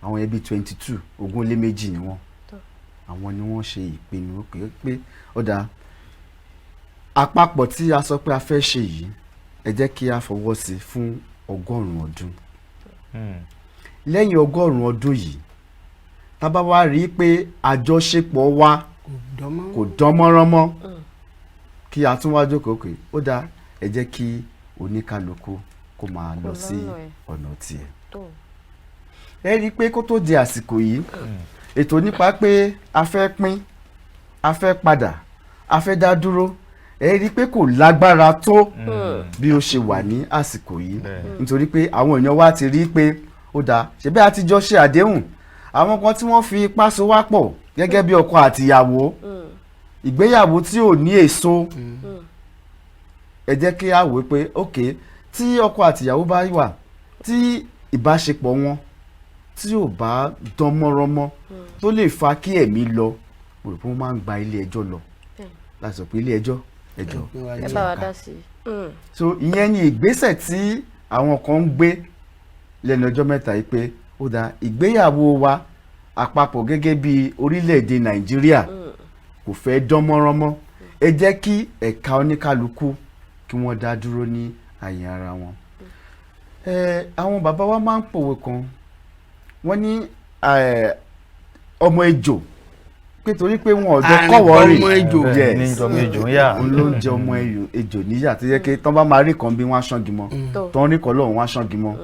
àwọn yẹn bí 22 2 ni wọ́n. Àwọn ni wọ́n ṣe ìpinnu pé ó dáa, àpapọ̀ tí a sọ pé a fẹ́ ṣe yìí ẹ jẹ́ kí a fọwọ́ sí fún 100 ọdún. Lẹ́yìn 100 ọdún yìí tá bá wá rí pé àjọṣepọ̀ wa kò dán mọ́rán mọ́, kí a tún wá jókòó pé ó dáa, ẹ jẹ́ kí oníkálukú kó máa lọ sí ọ̀nà tiẹ̀. Ẹ rí i pé kó tó di àsìkò yìí ètò nípa pé a fẹ́ pín, a fẹ́ padà, a fẹ́ dá dúró, ẹ rí i pé kò lágbára tó bí ó ṣe wà ní àsìkò yìí nítorí pé àwọn èèyàn wa ti rí i pé ó dáa, ṣebí a ti jọ ṣe àdéhùn. Àwọn kan tí wọ́n fi ipá so wá pọ̀ gẹ́gẹ́ bí ọkọ àtìyàwó, ìgbéyàwó tí ò ní èso, ẹ jẹ́ kí a wò pé ok, tí ọkọ àtìyàwó bá wà tí ìbáṣepọ̀ wọn tí ò bá dán mọ́rán mọ́ tó lè fa kí ẹ̀mí lọ, mo rò pé wọ́n máa ń gba ilé ẹjọ́ lọ láti sọ pé ilé ẹjọ́ ẹ bá wa dá sí i. So ìyẹn ni ìgbésẹ̀ tí àwọn kan ń gbé lẹ́nu ọjọ́ mẹ́ta yìí pé ó dáa, ìgbéyàwó wa àpapọ̀ gẹ́gẹ́ bí orílẹ̀-èdè Nàìjíríà kò fẹ́ dán mọ́rán mọ́, ẹ jẹ́ kí ẹ̀ka oníkálukú kí wọ́n dá dúró ní àyè ara wọn. Àwọn bàbá wa máa ń pòwe kan, wọ́n ní ọmọ ejò pé torí pé wọn ọ̀dọ́ kọ̀wọ́ rìn òun ló ń jẹ ọmọ ejò níyà tó yẹ kí tán bá máa rí kan bí wọ́n á ṣángi mọ́, tán rí kan lọ́hùn wọ́n á ṣángi mọ́.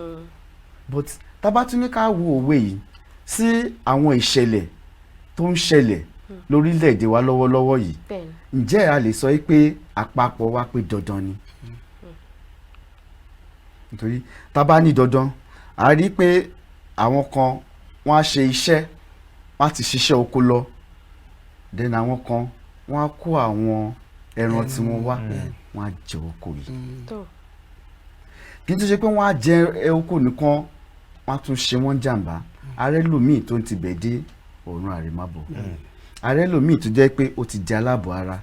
But tá bá tún ní ká wo òwe yìí sí àwọn ìṣẹ̀lẹ̀ tó ń ṣẹlẹ̀ lórílẹ̀‐èdè wa lọ́wọ́lọ́wọ́ yìí, ǹjẹ́ a lè sọ pé àpapọ̀ wa pé dandan ni? Nítorí tá bá ní dandan, a rí pé àwọn kan wọ́n á ṣe iṣẹ́, wọ́n á ti ṣiṣẹ́ oko lọ, then àwọn kan wọ́n á kó àwọn ẹran tí wọ́n wá, wọ́n á jẹ oko yìí. Kì í tún ṣe pé wọ́n á jẹ oko nìkan, wọ́n á tún ṣe wọ́n jàǹbá. Ààrẹ lòmíì tó ń ti bẹ̀ dé ọ̀run àrèmábọ̀, ààrẹ lòmíì tó jẹ́ pé ó ti di aláàbọ̀ ara.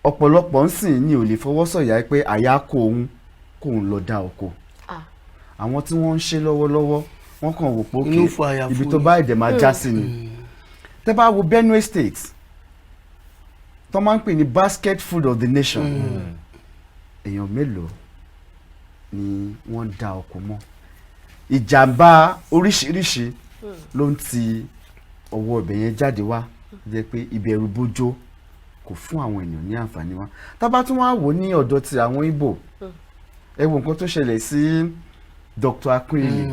Ọ̀pọ̀lọpọ̀ ń sìn ní ò lè fọwọ́ sọ̀yà pé àyà kó òun kóun lọ dá oko. Àwọn tí wọ́n ń ṣe lọ́wọ́lọ́wọ́ wọ́n kàn wò pé òkè ibi tó bá èdè máa já sí ni. Tẹ́ bá wo Benue State tó máa ń pè ní basket food of the nation, èèyàn mélòó ni wọ́n dá oko mọ́? Ìjàmbá oríṣiríṣi ló ń ti ọwọ́ ibẹ̀ yẹn jáde wá, jẹ́ pé ìbẹ̀rù bójó kò fún àwọn èèyàn ní àǹfààní wá. Tá bá tún wá wò ní ọ̀dọ̀ ti àwọn Ìgbò, ẹ wo nǹkan tó ṣẹlẹ̀ sí Dr. Akunyili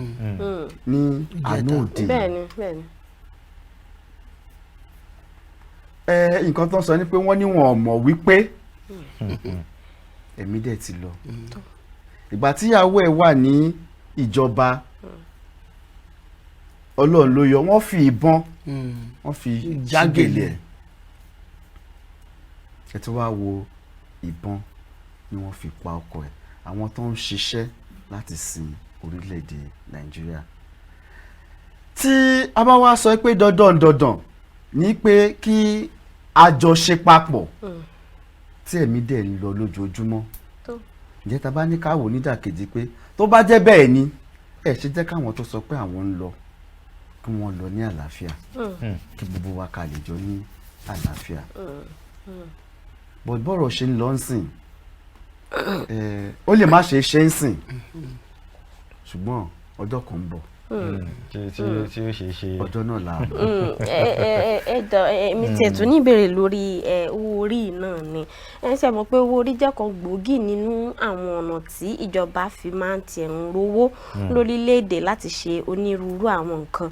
ní àná òde. Nǹkan tó ń sọ ni pé wọ́n ní wọn ò mọ̀ wípé ẹ̀mí dẹ̀ ti lọ. Ìgbà tíyàwó ẹ̀ wà ní ìjọba, Ọlọ́run ló yọ, wọ́n fi ìbọn wọ́n fi jágèlè ẹ̀. Ẹ tó wá wo ìbọn ni wọ́n fi pa ọkọ ẹ̀. Àwọn tó ń ṣiṣẹ́ láti sin orílẹ̀-èdè Nàìjíríà. Tí a bá wá sọ pé dandan ní pé kí a jọ ṣe papọ̀ tí ẹ̀mí dẹ̀ ń lọ lójoojúmọ́, ǹjẹ́ ta bá ní ká wò nídàkejì pé tó bá jẹ́ bẹ́ẹ̀ ni ẹ ṣe jẹ́ káwọn tó sọ pé àwọn ń lọ kí wọ́n lọ ní àlàáfíà kí gbogbo wa ká lè jọ ní àlàáfíà. bọ́ọ̀rọ̀ ṣe ń lọ ń sìn ó lè má ṣe ń sìn ṣùgbọ́n ọjọ́ kan ń bọ̀ tí ó ṣe ṣe ọjọ́ náà la. mi tiẹ̀ tún ní ìbéèrè lórí owó orí náà ni ṣe mọ̀ pé owó orí jẹ́ kan gbòógì nínú àwọn ọ̀nà tí ìjọba fi máa ń tiẹ̀ ń rówó lórílẹ̀‐èdè láti ṣe onírúurú àwọn nǹkan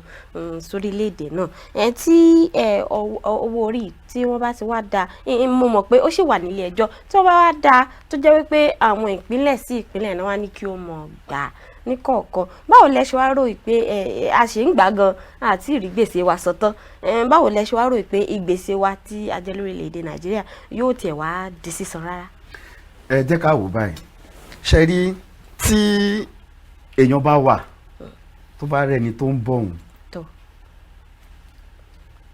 sórílẹ̀‐èdè náà tí owó orí tí wọ́n bá ti wá dá mo mọ̀ pé ó sì wà nílé ẹjọ́ tí wọ́n bá wá dá tó jẹ́ wípé àwọn ìpínlẹ̀ sí ìpínlẹ̀ náà wá ní kí ó mọ̀ gbà ní kọ̀ọ̀kan. Báwo lẹ ṣe wá rò pé a ṣe ń gbà gan àti ìrí gbèsè wa sọtán, báwo lẹ ṣe wá rò pé ìgbèsè wa tí a jẹ lórílẹ̀‐èdè Nàìjíríà yóò tiẹ̀ wá di sísan rárá. ẹ jẹ́ ká wò báyìí, ṣe rí tí èèyàn bá wà tó bá rẹ́ni tó ń bọ̀ òun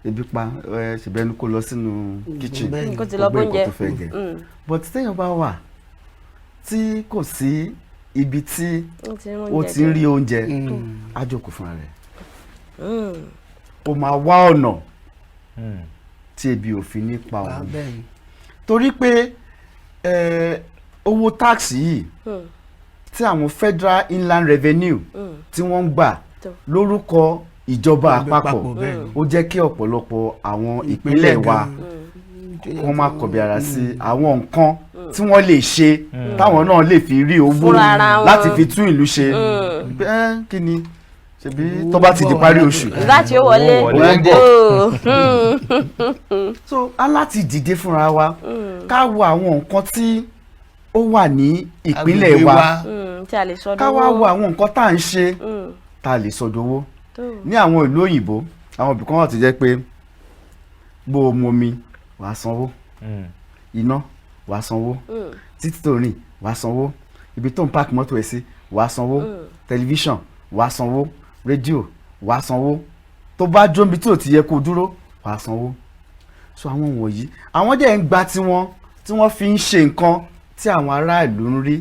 ebi pa ṣèbẹ́ni kó lọ sínú kitchen kó ti lọ bóúnjẹ tó fẹ́ jẹ, but téèyàn bá wà tí kò sí ibi tí ó ti ń rí oúnjẹ á jókòó fúnra rẹ̀ ó máa wá ọ̀nà tí ebi ò fi ní pa òun, torí pé owó táàsì yìí tí àwọn Federal Inland Revenue tí wọ́n ń gbà lórúkọ ìjọba àpapọ̀ ó jẹ́ kí ọ̀pọ̀lọpọ̀ àwọn ìpínlẹ̀ wa wọ́n máa kọ̀bi ara sí àwọn nǹkan tí wọ́n lè ṣe táwọn náà lè fi rí owó láti fi tún ìlú ṣe. Kí ni ṣebí tó bá ti di parí oṣù láti ó wọlé so a láti dìde fúnra wa ká wo àwọn nǹkan tí ó wà ní ìpínlẹ̀ wa ká wá wo àwọn nǹkan tá à ń ṣe tá a lè sọdowó. Ní àwọn ìlú òyìnbó àwọn ibì kan wà tó jẹ́ pé bó o mu omi wàá sanwó, iná wàá sanwó, títí tó rìn wàá sanwó, ibi tó ń pààkì mọ́tò ẹ̀ sí wàá sanwó, tẹlifíṣàn wàá sanwó, rédíò wàá sanwó, tó bá dúró níbi tí ò ti yẹ kó dúró wàá sanwó. So àwọn wọ̀nyí àwọn dẹ̀ ń gba tiwọn tí wọ́n fi ń ṣe nǹkan tí àwọn ará ìlú ń rí,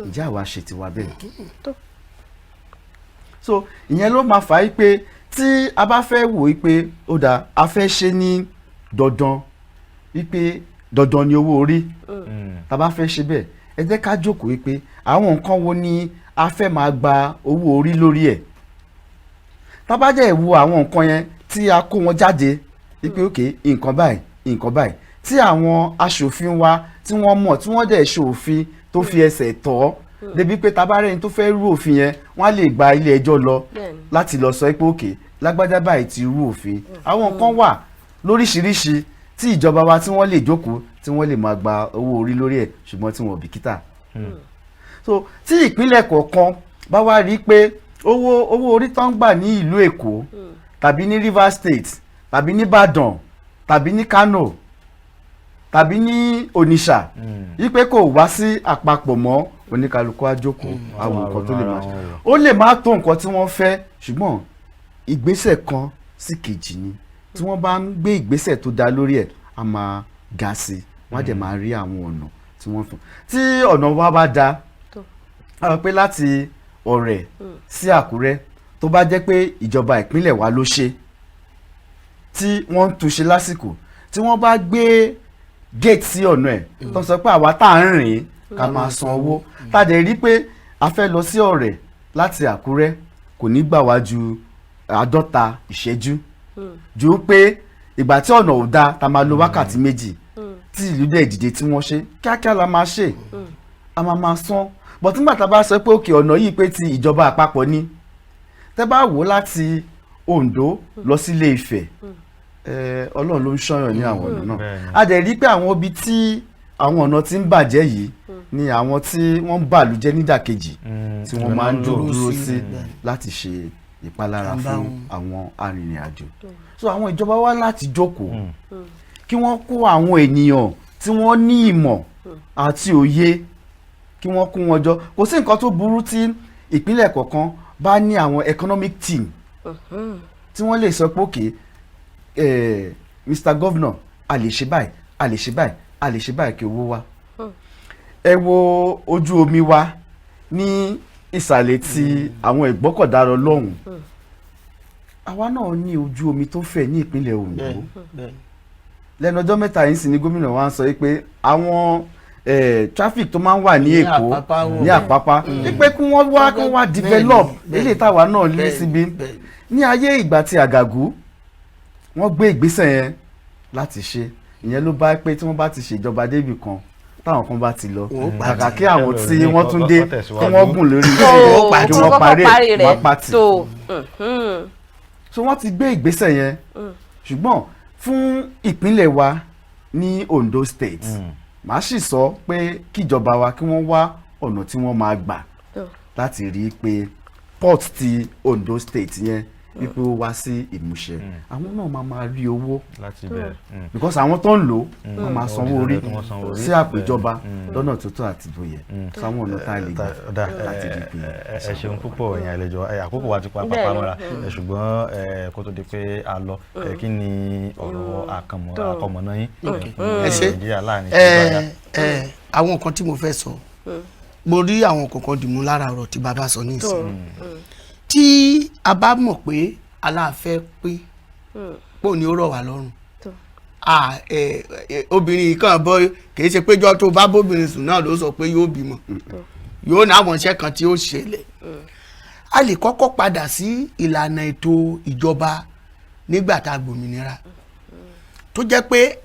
ǹjẹ́ àwa ṣe tiwa bẹ́ẹ̀? So ìyẹn ló máa fà á pé tí a bá fẹ́ wò ó pé ó dáa a fẹ́ ṣe ní dandan wípé dandan ni owó orí tá a bá fẹ́ ṣe bẹ́ẹ̀ ẹ jẹ́ ká jókòó wípé àwọn nǹkan wo ni a fẹ́ máa gba owó orí lórí ẹ̀. Tá a bá jẹ́ wo àwọn nǹkan yẹn tí a kó wọn jáde wípé òkè nǹkan báyìí tí àwọn aṣòfin wa tí wọ́n mọ̀ tí wọ́n dẹ̀ ṣòfin tó fi ẹsẹ̀ tọ́ débi pé tabarẹ́ni tó fẹ́ rú òfin yẹn wọ́n á lè gba ilé ẹjọ́ lọ láti lọ sọ pé òkè lágbájá báyìí ti rú òfin. Àwọn nǹkan wà lóríṣiríṣi tí ìjọba wa tí wọ́n lè jókòó tí wọ́n lè máa gba owó orí lórí ẹ̀ ṣùgbọ́n tí wọ́n bìkítà. So tí ìpínlẹ̀ kọ̀ọ̀kan bá wá rí pé owó orí tó ń gbà ní ìlú Èkó tàbí ní Rivers State tàbí ní Ìbàdàn tàbí ní Kano tàbí ní Onitsha wípé kò wá sí àpapọ̀ mọ́ oníkálukú àjókòó àwọn nǹkan tó lè máa ṣe ó lè má tó nǹkan tí wọ́n fẹ́ ṣùgbọ́n ìgbésẹ̀ kan sí kejì ni tí wọ́n bá ń gbé ìgbésẹ̀ tó dá lórí ẹ̀ a máa ga sí wọ́n á dẹ̀ máa rí àwọn ọ̀nà tí wọ́n fún tí ọ̀nà wa bá da a rò pé láti Ọ̀rẹ́ sí Àkúrẹ́ tó bá jẹ́ pé ìjọba ìpínlẹ̀ wa ló ṣe tí wọ́n ń túnṣe lásìkò tí wọ́n bá gbé gate sí ọ̀nà ẹ̀ tó sọ pé àwa tá à ń rìn ká máa san owó tá a dẹ̀ rí pé a fẹ́ lọ sí Ọ̀rẹ́ láti Àkúrẹ́ kò ní gbà wá ju 50 ìṣẹ́jú ju pé ìgbà tí ọ̀nà ò da ta máa lo wákàtí méjì tí ìlú dẹ̀ dìde tí wọ́n ṣe kíákíá la máa ṣe a máa san but nígbà tá a bá sọ pé òkè ọ̀nà yìí pé ti ìjọba àpapọ̀ ni tẹ́ bá wò láti Oǹdó lọ sí Ilé Ifẹ̀ Ọlọ́run ló ń ṣọ́yàn ní àwọn ọ̀nà náà a dẹ̀ rí pé àwọn ibi tí àwọn ọ̀nà tí ń bàjẹ́ yìí ni àwọn tí wọ́n ń bàlújẹ́ nídàkejì tí wọ́n máa ń dúró sí láti ṣe ìpalára fún àwọn arìnrìn-àjò. So àwọn ìjọba wá láti jókòó kí wọ́n kó àwọn ènìyàn tí wọ́n ní ìmọ̀ àti òye kí wọ́n kó wọn jọ. Kò sí nǹkan tó burú tí ìpínlẹ̀ kọ̀ọ̀kan bá ní àwọn economic team tí wọ́n lè sọ pé òkè Mr. Governor a lè ṣe báyìí a lè ṣe báyìí a lè ṣe báyìí kí owó wá. ẹ wo ojú omi wa ní ìsàlẹ̀ tí àwọn ìgbọ́kọ̀dá lọ́hùn àwa náà ní ojú omi tó fẹ̀ ní ìpínlẹ̀ Ondo lẹ́nu ọjọ́ mẹ́ta yìí sì ni gómìnà wa ń sọ pé àwọn traffic tó máa ń wà ní Èkó ní Àpápá pé kí wọ́n wá develop ilé táwa náà lé síbi ní ayé ìgbà tí Àgàgù wọ́n gbé ìgbésẹ̀ yẹn láti ṣe ìyẹn ló bá pé tí wọ́n bá ti ṣèjọba débì kan táwọn kan bá ti lọ kàkà kí àwọn tí wọ́n tún dé kí wọ́n gùn lórí kí wọ́n parí wọ́n pàtì so wọ́n ti gbé ìgbésẹ̀ yẹn ṣùgbọ́n fún ìpínlẹ̀ wa ní Ondo State màá sì sọ pé kíjọba wa kí wọ́n wá ọ̀nà tí wọ́n máa gbà láti rí i pé port ti Ondo State yẹn wípé ó wá sí ìmúṣẹ àwọn náà máa rí owó láti bẹ̀rẹ̀ because àwọn tó ń lò wọ́n máa sanwó orí sí àpèjọba lọ́nà tó tọ́ àti bóyẹ sáwọn ọ̀nà tá a lè gbà láti rí pé. ẹ ṣeun púpọ̀ ìyẹn àlejò àkókò wa ti pa pápá mọ́ra ṣùgbọ́n kó tó di pé a lọ kí ni ọ̀rọ̀ àkọmọ̀nà yín Nàìjíríà láàrin ìṣèjọba. àwọn nǹkan tí mo fẹ́ sọ mo rí àwọn kankan dìmú lára ọ̀rọ̀ tí bàbá sọ ní ìsìn tí a bá mọ̀ pé aláàfẹ́ pé pò ní ó rọ̀ wá lọ́rùn obìnrin kan bọ́ kìí ṣe péjọ tó bá bóbìnrin sùn náà ló sọ pé yóò bímọ yóò ní àwọn iṣẹ́ kan tí ó ṣẹlẹ̀ a lè kọ́kọ́ padà sí ìlànà ètò ìjọba nígbà tá a gbòmìnira tó jẹ́ pé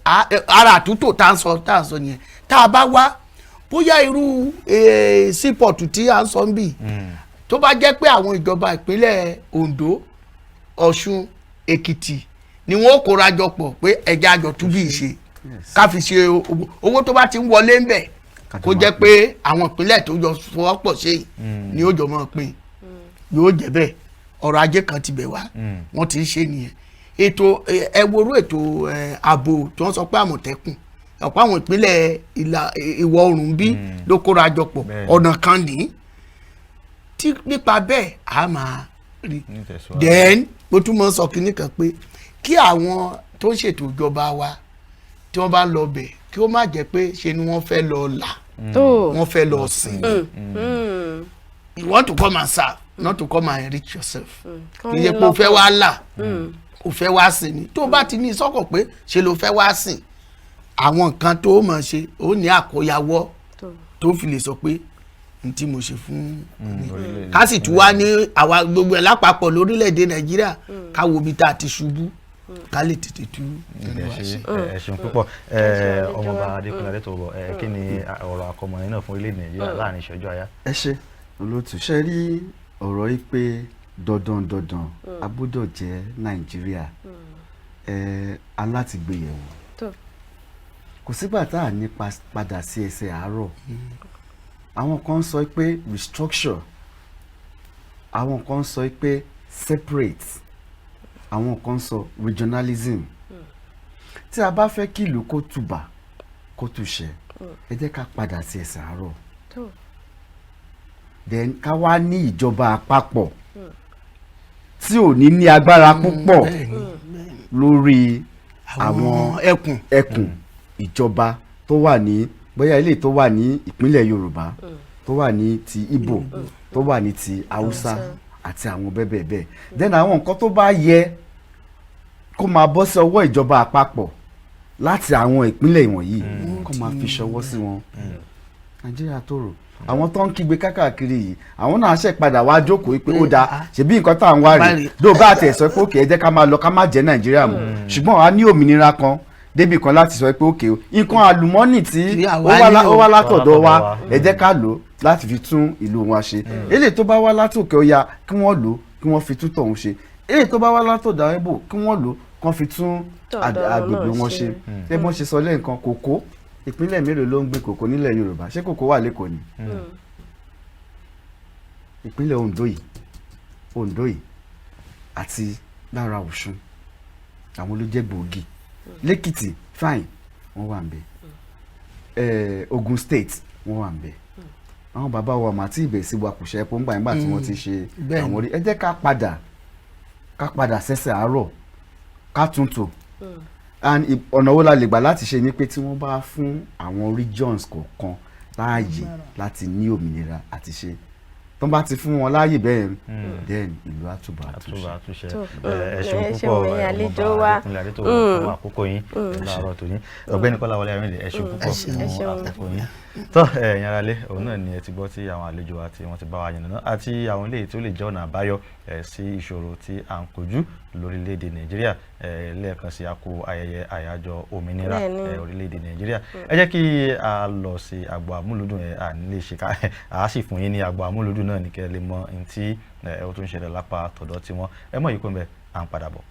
ara àtúntò tá à ń sọ nìyẹn tá a bá wá bóyá irú sípọ̀tù tí à ń sọ ń bì tó bá jẹ́ pé àwọn ìjọba ìpínlẹ̀ Ondo Ọ̀ṣun Èkìtì ni wọ́n kóra jọ pọ̀ pé ẹja àjọ tún bí ṣe ká fi ṣe owó tó bá ti ń wọlé ń bẹ̀ kó jẹ́ pé àwọn ìpínlẹ̀ tó jọ fọwọ́pọ̀ ṣe ni ó jọ mọ́ pín yóò jẹ́ bẹ́ẹ̀ ọrọ̀ ajé kan ti bẹ̀ wá wọ́n ti ń ṣe nìyẹn ètò ẹwọ́rú ètò ààbò tí wọ́n sọ pé Àmọ̀tẹ́kùn ọ̀pọ̀ àwọn ìpínlẹ̀ ìwọ̀ oòrùn bí ló kóra jọ pọ̀ ọ̀nà kan nìyí tí nípa bẹ́ẹ̀ a máa rí then mo tún mọ̀ sọ kínní kan pé kí àwọn tó ń ṣètò ìjọba wa tí wọ́n bá lọ bẹ̀ kí ó má jẹ́ pé ṣe ni wọ́n fẹ́ lọ là wọ́n fẹ́ lọ sìn you want to come and serve not to come and enrich yourself kì í ṣe pé o fẹ́ wá là o fẹ́ wá sìn ni tó bá ti ní sọ́kọ̀ pé ṣe ló fẹ́ wá sìn àwọn nǹkan tó mọ̀ ṣe ó ní àkóyawọ́ tó fi lè sọ pé n tí mo ṣe fún ká sì tún wá ní àwa gbogbo ẹ̀ lápapọ̀ lórílẹ̀‐èdè Nàìjíríà ká wo ibi tá a ti ṣubú ká lè tètè tú ẹnu wa ṣe. ẹ ṣeun púpọ̀ ọmọọba Adékúnlé Adétòwò kí ni ọ̀rọ̀ àkọmọ̀nà náà fún orílẹ̀-èdè Nàìjíríà láàrin ìṣẹ́jú àyá. ẹ ṣe olóòtú ṣe rí ọ̀rọ̀ yìí pé dandan a gbọ́dọ̀ jẹ́ Nàìjíríà alátìgbéyẹ̀wò kò sígbà tá a ní padà sí ẹsẹ̀ àárọ̀ àwọn kan sọ pé restructure àwọn kan sọ pé separate àwọn kan sọ regionalism tí a bá fẹ́ kí ìlú kó tùbà kó túṣẹ ẹ jẹ́ ká padà sí ẹsẹ̀ àárọ̀ then ká wá ní ìjọba àpapọ̀ tí ò ní agbára púpọ̀ lórí àwọn ẹkùn ìjọba tó wà ní bóyá ilé tó wà ní ìpínlẹ̀ Yorùbá tó wà ní ti Ìgbò tó wà ní ti Haúsá àti àwọn bẹ́ẹ̀ bẹ́ẹ̀ then àwọn nǹkan tó bá yẹ kó máa bọ́ sí ọwọ́ ìjọba àpapọ̀ láti àwọn ìpínlẹ̀ wọ̀nyí kó máa fi ṣọwọ́ sí wọn Nàìjíríà tòrò àwọn tó ń kígbe kákàkiri yìí àwọn náà ṣe padà wá jókòó pé ó dáa ṣebí nǹkan tá à ń wá rí dó bá àti ẹ̀sọ́ pé òkè ẹ jẹ́ ká máa lọ ká má jẹ́ Nàìjíríà mọ́ ṣùgbọ́n a ní òmìnira kan débì kan láti sọ pé òkè nǹkan àlùmọ́nì tí ó wá látọ̀dọ̀ wa ẹ jẹ́ ká lò láti fi tún ìlú wọn ṣe eléyìí tó bá wá látòkè ọya kí wọ́n lò kí wọ́n fi tún tọ̀hún ṣe eléyìí tó bá wá látọ̀dọ̀ ẹ̀bù kí wọ́n lò kán fi tún agbègbè wọn ṣe ṣé wọ́n ṣe sọ lẹ́ẹ̀kan kòkó ìpínlẹ̀ mélòó ló ń gbé kòkó nílẹ̀ Yorùbá ṣé kòkó wà lẹ́kọ̀ọ́ ni ìpínlẹ̀ Ondo yìí àti lára Ọ̀ṣun àwọn ló jẹ́ gbòógì lẹ́kìtì fine wọ́n wà ń bẹ̀ Ogun State wọ́n wà ń bẹ̀ àwọn bàbá wa mà tí ìbẹ̀ sí wa kò ṣe é pọ́ngbà nígbà tí wọ́n ti ṣe bẹ́ẹ̀ni. àwọn orí ẹ jẹ́ ká padà sẹ́sẹ̀ àárọ̀ ká tún tò and ọ̀nà wo la lè gbà láti ṣe ni pé tí wọ́n bá fún àwọn regions kọ̀ọ̀kan láàyè láti ní òmìnira àti ṣe tó bá ti fún wọn láàyè bẹ́ẹ̀ then ìlú àtúbà àtúnṣe. ẹ ṣeun púpọ̀ àlejò wa ìpínlẹ̀ àdètò fún àkókò yín láàárọ̀ tòní ọ̀gbẹ́ni Kọ́láwọlé Arìnrìn ẹ ṣeun púpọ̀ fún àkókò yín. tó ẹ̀yin aráalé òun náà ni ẹ ti gbọ́ tí àwọn àlejò wa tí wọ́n ti bá wa yànnàná àti àwọn eléyìí tó lè jẹ́ ọ̀nà àbáyọ sí ìṣòro tí à ń kojú lórílẹ̀‐èdè Nàìjíríà lẹ́ẹ̀kan sí a kú ayẹyẹ àyájọ́ òmìnira orílẹ̀‐èdè Nàìjíríà. ẹ jẹ́ kí a lọ sí agbo àmúlùdùn à nílé ṣe ká a sì fún yín ní agbo àmúlùdùn náà ní kẹ́ lè mọ ohun tí ó tún ṣẹlẹ̀ lápá tọ̀dọ̀ tiwọn ẹ mọ̀ yìí kó ń bẹ à ń padà bọ̀.